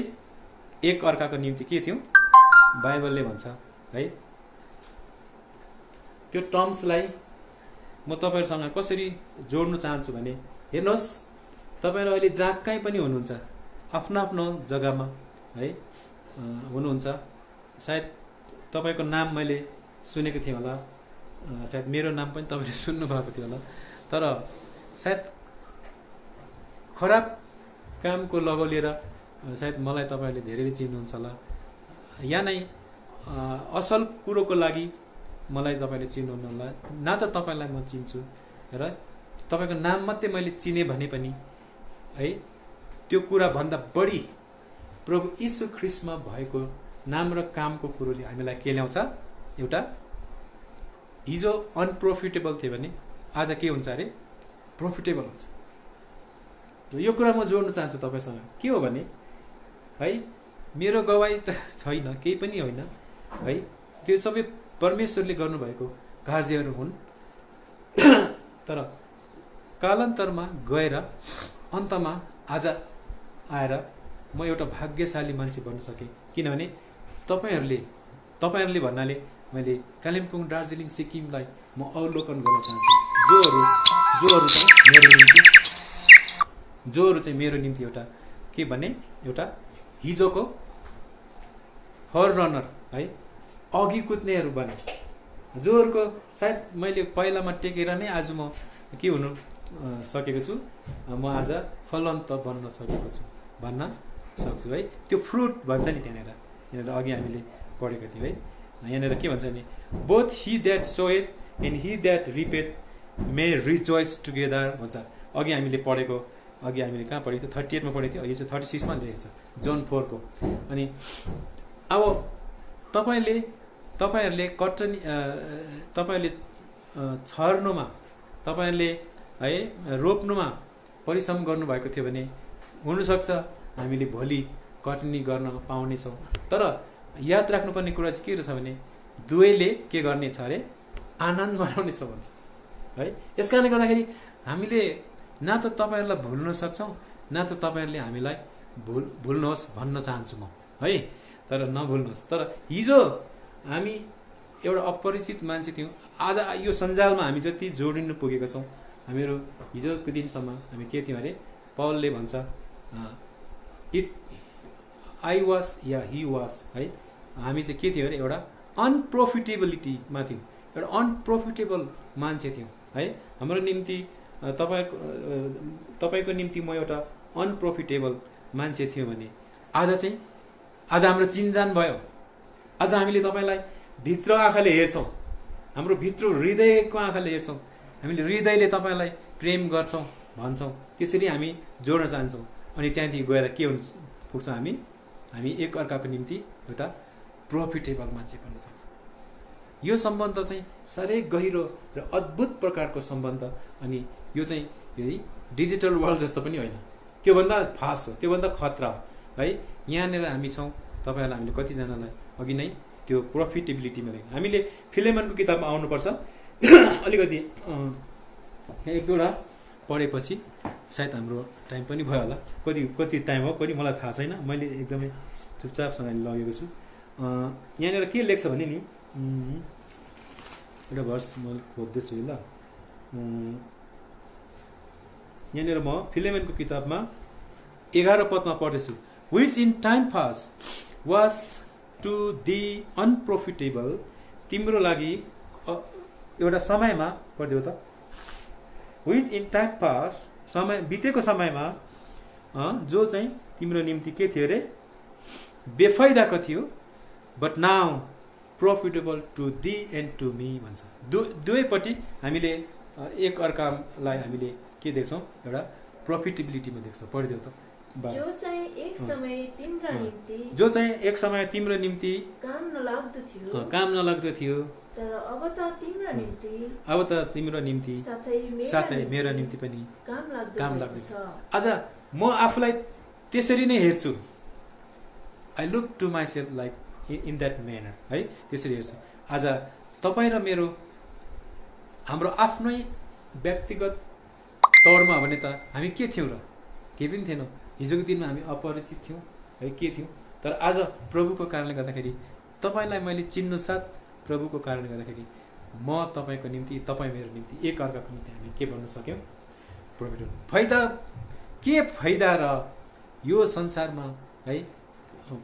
एक अर्काको निम्ति के थियौँ, बाइबलले भन्छ है। त्यो टर्म्सलाई म तपाईँहरूसँग कसरी जोड्न चाहन्छु भने हेर्नुहोस्, तपाईँहरू अहिले जहाँ कहीँ पनि हुनुहुन्छ, आफ्नो आफ्नो जग्गामा है हुनुहुन्छ। सायद तपाईँको नाम मैले सुनेको थिएँ होला, सायद मेरो नाम पनि तपाईँले सुन्नुभएको थियो होला, तर सायद खराब कामको लगोलिएर सायद मलाई तपाईँहरूले धेरैले चिन्नुहुन्छ होला, या नै असल कुरोको लागि मलाई तपाईँले चिन्नुहुन्न होला, न त तपाईँलाई म चिन्छु र तपाईँको नाम मात्रै मैले चिने भने पनि है त्यो कुरा भन्दा बढी प्रभु यीशु ख्रीष्टमा भएको नाम र कामको कुरोले हामीलाई के ल्याउँछ, एउटा हिजो अनप्रोफिटेबल थियो भने आज के हुन्छ अरे, प्रोफिटेबल हुन्छ। र यो कुरा म जोड्न चाहन्छु तपाईँसँग, के हो भने है मेरो गवाही त छैन, केही पनि होइन है, त्यो सबै परमेश्वरले गर्नुभएको कार्यहरू हुन्। तर कालान्तरमा गएर अन्तमा आज आएर म एउटा भाग्यशाली मान्छे बन्न सकेँ, किनभने तपाईँहरूले भन्नाले मैले कालिम्पोङ, दार्जिलिङ, सिक्किमलाई म अवलोकन गर्न चाहन्छु, जोहरू चाहिँ मेरो निम्ति एउटा के भने, एउटा हिजोको फर रनर है, अघि कुद्नेहरू बने, जोहरूको सायद मैले पहिलामा टेकेर नै आज म के हुनु सकेको छु, म आज फलन्त बन्न सकेको छु भन्न सक्छु है। त्यो फ्रुट भन्छ नि यहाँनिर अघि हामीले पढेको थियौँ है। यहाँनिर के भन्छ भने both he that soweth and he that reapeth may rejoice together भन्छ। अघि हामीले पढेको, अघि हामीले कहाँ पढेको थियो 38 मा पढेको थियो, यो चाहिँ 36 मा लेखेको छ जोन 4 को। अनि अब तपाईहरुले कटनी तपाईहरुले छर्नुमा, तपाईहरुले है रोप्नुमा परिश्रम गर्नुभएको थियो भने हुनसक्छ हामीले भोलि कटनी गर्न पाउनेछौँ। तर याद राख्नुपर्ने कुरा चाहिँ के रहेछ भने दुवैले के गर्ने छ अरे आनन्द मनाउनेछ भन्छ है। यस कारणले गर्दाखेरि हामीले न त तपाईहरुलाई भुल्न सक्छौँ, न त तपाईहरुले हामीलाई भुल्नुहोस् भन्न चाहन्छु म है। तर नभुल्नुहोस्। तर हिजो हामी एउटा अपरिचित मान्छे थियौँ, आज यो सञ्जालमा हामी जति जोडिनु पुगेका छौँ, हामीहरू हिजोको दिनसम्म हामी के थियौँ अरे पौलले भन्छ I was yeah he was है। हामी चाहिँ के थियौँ अरे एउटा अनप्रोफिटेबिलिटीमा थियौँ, एउटा अनप्रोफिटेबल मान्छे थियौँ है। हाम्रो निम्ति तपाईको निम्ति म एउटा अनप्रोफिटेबल मान्छे थियौँ भने आज हाम्रो चिन्जान भयो। आज हामीले तपाईलाई भित्र आँखाले हेर्छौँ, हाम्रो भित्र हृदयको आँखाले हेर्छौँ, हामीले हृदयले तपाईलाई प्रेम गर्छौँ भन्छौँ। त्यसरी हामी जोड्न चाहन्छौँ। अनि त्यहाँदेखि गएर के हुन पुग्छौँ हामी एक अर्काको निम्ति एउटा प्रोफिटेबल मान्छे बन्न सक्छौँ। यो सम्बन्ध चाहिँ साह्रै गहिरो र अद्भुत प्रकारको सम्बन्ध। अनि यो चाहिँ यही डिजिटल वर्ल्ड जस्तो पनि होइन, त्योभन्दा फास्ट हो, त्योभन्दा खतरा हो है। यहाँनिर हामी छौँ, तपाईहरुलाई हामीले कतिजनालाई अघि नै त्यो प्रोफिटेबिलिटीमा देख्यौँ। हामीले फिलेमनको किताबमा आउनुपर्छ अलिकति एक दुईवटा पढेपछि सायद हाम्रो टाइम पनि भयो होला। कति टाइम हो पनि मलाई थाहा छैन, मैले एकदमै चुपचापसँग लगेको छु। यहाँनिर के लेख्छ भने नि एउटा भर्स म खोज्दैछु ल। यहाँनिर म फिलेमनको किताबमा 11 पदमा पढ्दैछु। Which in time past was to the unprofitable, तिम्रो लागि एउटा समयमा पढ्दियो त। Which in time past, समय बितेको समयमा जो चाहिँ तिम्रो निम्ति के थियो अरे बेफाइदाको थियो, but now profitable to thee and to me भन्छ। दुवैपट्टि हामीले एक अर्कालाई हामीले के देख्छौँ एउटा प्रोफिटेबिलिटीमा देख्छौँ। पढिदेऊ त। जो चाहिँ एक समय तिम्रो निम्ति काम नलाग्दो थियो, तर अब त तिम्रो निम्ति साथै मेरो निम्ति पनि काम लाग्दो छ। आज म आफूलाई त्यसरी नै हेर्छु। I look to myself like in that manner है, त्यसरी हेर्छु। आज तपाईँ र मेरो हाम्रो आफ्नै व्यक्तिगत तौरमा हो भने त हामी के थियौँ र? केही पनि थिएनौँ। हिजोको दिनमा हामी अपरिचित थियौँ है, के थियौँ। तर आज प्रभुको कारणले गर्दाखेरि तपाईलाई मैले चिन्नु साथ प्रभुको कारणले गर्दाखेरि म तपाईको निम्ति, तपाईँ मेरो निम्ति, एक अर्काको निम्ति हामी के बन्न सक्यौँ? प्रोफिटेबल। फाइदा र यो संसारमा है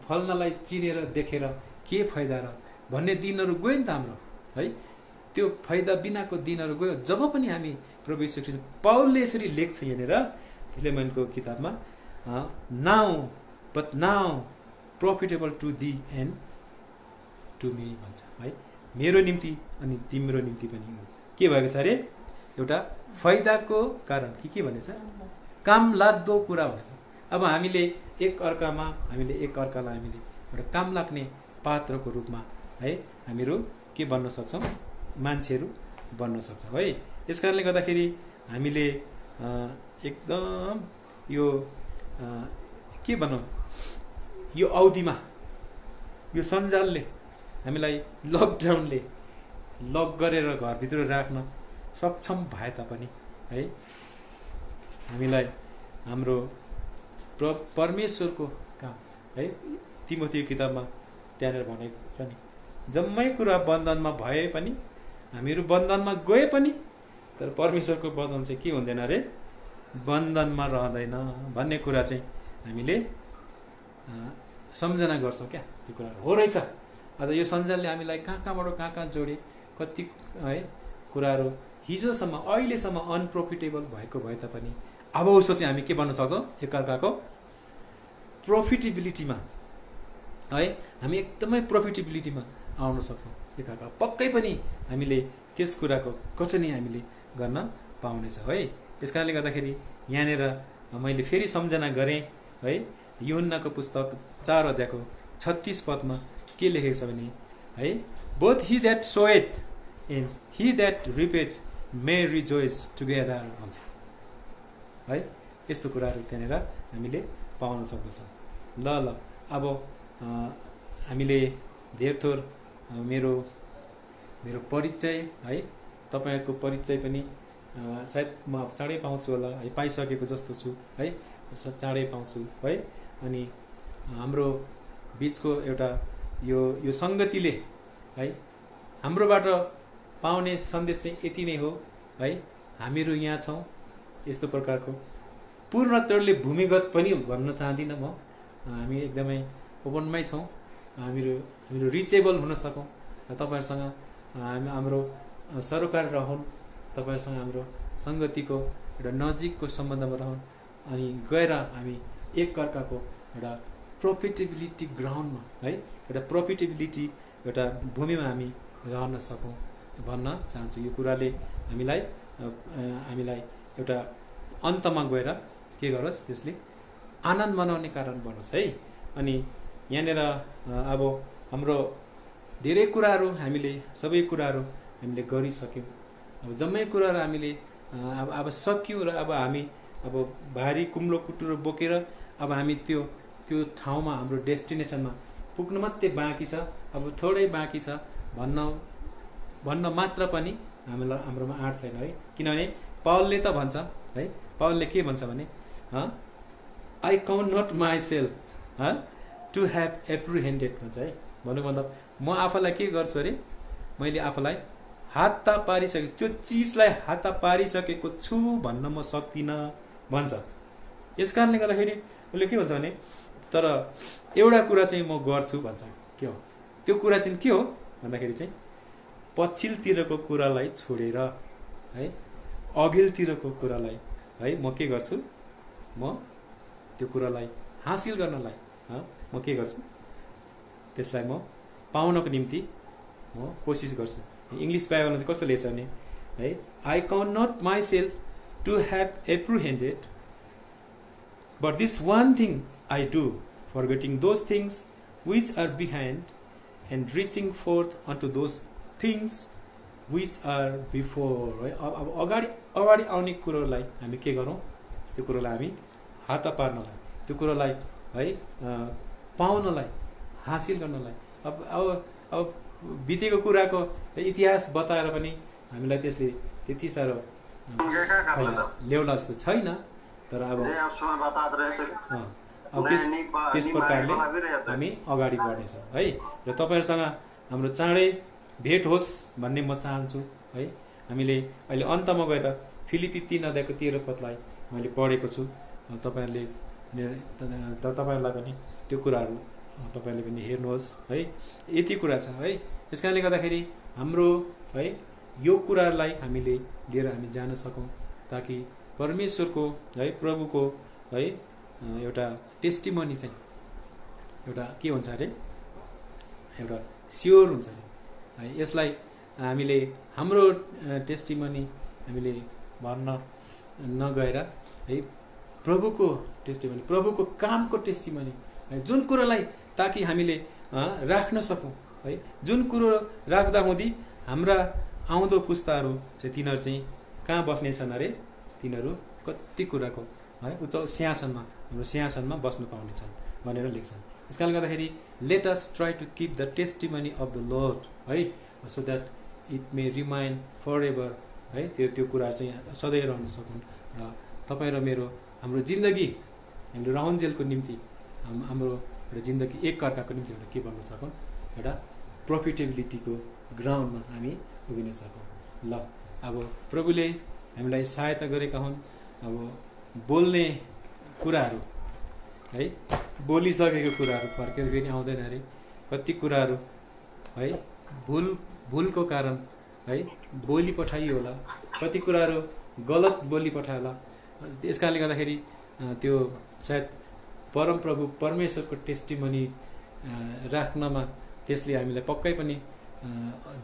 फल्नलाई चिनेर देखेर के फाइदा र भन्ने दिनहरू गयो नि त हाम्रो है। त्यो फाइदा बिनाको दिनहरू गयो जब पनि हामी प्रभु यीशु ख्रीष्ट, पौलले यसरी लेख्छ यहाँनिर फिलेमनको किताबमा, but now profitable to thee and to me भन्छ है। मेरो निम्ति अनि तिम्रो निम्ति पनि के भएको छ अरे एउटा फाइदाको कारण के भनेछ? काम लाग्दो कुरा भनेछ। अब हामीले एक अर्कालाई हामीले एउटा काम लाग्ने पात्रको रूपमा है हामीहरू के बन्न सक्छौँ? मान्छेहरू बन्न सक्छौँ है। यस कारणले गर्दाखेरि हामीले एकदम यो के भनौँ, यो अवधिमा यो सञ्जालले हामीलाई लकडाउनले लक गरेर घरभित्र राख्न सक्षम भए तापनि है हामीलाई हाम्रो परमेश्वरको काम है, तिमोथीको किताबमा त्यहाँनिर भनेको छ नि, जम्मै कुरा बन्धनमा भए पनि हामीहरू बन्धनमा गए पनि तर परमेश्वरको वचन चाहिँ के हुँदैन अरे बन्धनमा रहँदैन भन्ने कुरा चाहिँ हामीले सम्झना गर्छौँ क्या। त्यो कुरा हो रहेछ। आज यो सञ्जालले हामीलाई कहाँ जोडे, कति है कुराहरू हिजोसम्म अहिलेसम्म अनप्रोफिटेबल भएको भए तापनि अब उसो चाहिँ हामी के बन्न सक्छौँ? एकअर्काको प्रोफिटेबिलिटीमा है हामी एकदमै प्रोफिटेबिलिटीमा आउन सक्छौँ एकअर्का पक्कै पनि हामीले त्यस कुराको कटनी हामीले गर्न पाउनेछ है। त्यस कारणले गर्दाखेरि यहाँनिर मैले फेरि सम्झना गरेँ है यूहन्नाको पुस्तक 4 अध्यायको 36 पदमा के लेखेको छ भने है both he that soweth and he that reapeth may rejoice together भन्छ है। यस्तो कुराहरू त्यहाँनिर हामीले पाउन सक्दछौँ। ल अब हामीले धेर थोर मेरो परिचय है तपाईँहरूको परिचय पनि सायद म चाँडै पाउँछु होला है, पाइसकेको जस्तो छु है, चाँडै पाउँछु है। अनि हाम्रो बिचको एउटा यो सङ्गतिले है हाम्रोबाट पाउने सन्देश चाहिँ यति नै हो है। हामीहरू यहाँ छौँ यस्तो प्रकारको पूर्ण तौरले भूमिगत पनि भन्न चाहदिनँ म, हामी एकदमै ओपनमै छौँ, हामीहरू रिचेबल हुन सकौँ तपाईँहरूसँग, हाम्रो सरोकार रहन्, तपाईँहरूसँग हाम्रो सङ्गतिको एउटा नजिकको सम्बन्धमा रहन्, अनि गएर हामी एक अर्काको एउटा प्रोफिटेबिलिटी ग्राउन्डमा है एउटा प्रोफिटेबिलिटी एउटा भूमिमा हामी रहन सकौँ भन्न चाहन्छु। यो कुराले हामीलाई एउटा अन्तमा गएर के गरोस्, त्यसले आनन्द मनाउने कारण बनोस् है। अनि यहाँनिर अब हाम्रो धेरै कुराहरू सबै कुराहरू हामीले गरिसक्यौँ। अब जम्मै कुराहरू हामीले अब सक्यौँ र अब हामी अब भारी कुम्लो कुटुरो बोकेर अब हामी त्यो ठाउँमा हाम्रो डेस्टिनेसनमा पुग्नु मात्रै बाँकी छ, अब थोरै बाँकी छ भन्न मात्र पनि हाम्रोमा आँट छैन है। किनभने पावलले त भन्छ है, पावलले के भन्छ भने I count not myself to have apprehended भन्छ है। भन्नु मतलब म आफूलाई के गर्छु अरे, मैले आफूलाई हात्ता पारिसकेको, त्यो चिजलाई हात्ता पारिसकेको छु भन्न म सक्दिनँ भन्छ। यस कारणले गर्दाखेरि उसले के भन्छ भने तर एउटा कुरा चाहिँ म गर्छु भन्छ। के हो त्यो कुरा चाहिँ, के हो भन्दाखेरि चाहिँ पछिल्लोतिरको कुरालाई छोडेर है अघिल्तिरको कुरालाई है म के गर्छु, म त्यो कुरालाई हासिल गर्नलाई म के गर्छु, त्यसलाई म पाउनको निम्ति म कोसिस गर्छु। इङ्ग्लिस बाइबलमा चाहिँ कस्तो लेख्छ भने है I count not myself to have apprehended but this one thing I do forgetting those things which are behind and reaching forth unto those things which are before है। अब अगाडि आउने कुरोलाई हामी के गरौँ, त्यो कुरोलाई हामी हात पार्नलाई, त्यो कुरोलाई है पाउनलाई, हासिल गर्नलाई। अब बितेको कुराको इतिहास बताएर पनि हामीलाई त्यसले त्यति साह्रो ल्याउला जस्तो छैन, तर अब त्यस प्रकारले हामी अगाडि बढ्नेछौँ है। र तपाईँहरूसँग हाम्रो चाँडै भेट होस् भन्ने म चाहन्छु है। हामीले अहिले अन्तमा गएर फिलिपी 3 अध्यायको 13 पदलाई मैले पढेको छु। तपाईँहरूलाई पनि त्यो कुराहरू तपाईँले पनि हेर्नुहोस् है। यति कुरा छ है। त्यस कारणले गर्दाखेरि हाम्रो है यो कुरालाई हामीले लिएर हामी जान सकौँ, ताकि परमेश्वरको है प्रभुको है एउटा टेस्टिमनी चाहिँ एउटा के हुन्छ अरे, एउटा स्योर हुन्छ अरे है। यसलाई हामीले हाम्रो टेस्टिमनी हामीले भन्न नगएर है प्रभुको टेस्टिमनी, प्रभुको कामको टेस्टिमनी है, जुन कुरोलाई ताकि हामीले राख्न सकौँ है। जुन कुरो राख्दा हुँदी हाम्रा आउँदो पुस्ताहरू चाहिँ तिनीहरू चाहिँ कहाँ बस्नेछन् अरे, तिनीहरू कति कुराको है उच्च सिंहासनमा, हाम्रो सिंहासनमा बस्नु पाउनेछन् भनेर लेख्छन्। त्यस कारणले गर्दाखेरि let us try to keep the testimony of the Lord है, so that it may remain for ever है। त्यो कुरा चाहिँ सधैँ रहन सकौँ र तपाईँ र मेरो हाम्रो जिन्दगी हामीले राउन्जेलको निम्ति हाम्रो एउटा जिन्दगी एक अर्काको निम्ति एउटा के बन्न सकौँ, एउटा प्रोफिटेबिलिटीको ग्राउन्डमा हामी उभिन सकौँ। ल अब प्रभुले हामीलाई सहायता गरेका हुन्। अब बोल्ने कुराहरू है, बोलिसकेको कुराहरू फर्केर फेरि आउँदैन अरे, कति कुराहरू है भुलको कारण है बोली पठाइयो होला, कति कुराहरू गलत बोली पठायो होला। त्यस कारणले गर्दाखेरि त्यो सायद परमप्रभु परमेश्वरको टेस्टिमनी राख्नमा त्यसले हामीलाई पक्कै पनि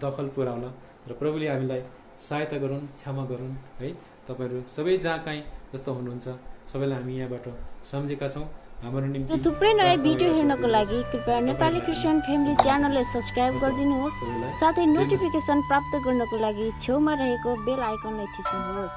दखल पुर्याउला र प्रभुले हामीलाई सहायता गरून्, क्षमा गरून् है। तपाईहरु सबै जहाँ कहीँ जस्तो हुनुहुन्छ सबैलाई हामी यहाँबाट सम्झेका छौँ। हाम्रो निम्ति थुप्रै नयाँ भिडियो हेर्नको लागि कृपया नेपाली क्रिस्चियन फ्यामिली च्यानललाई सब्स्क्राइब गरिदिनुहोस्, साथै नोटिफिकेसन प्राप्त गर्नको लागि छेउमा रहेको बेल आइकनलाई थिच्नुहोस्।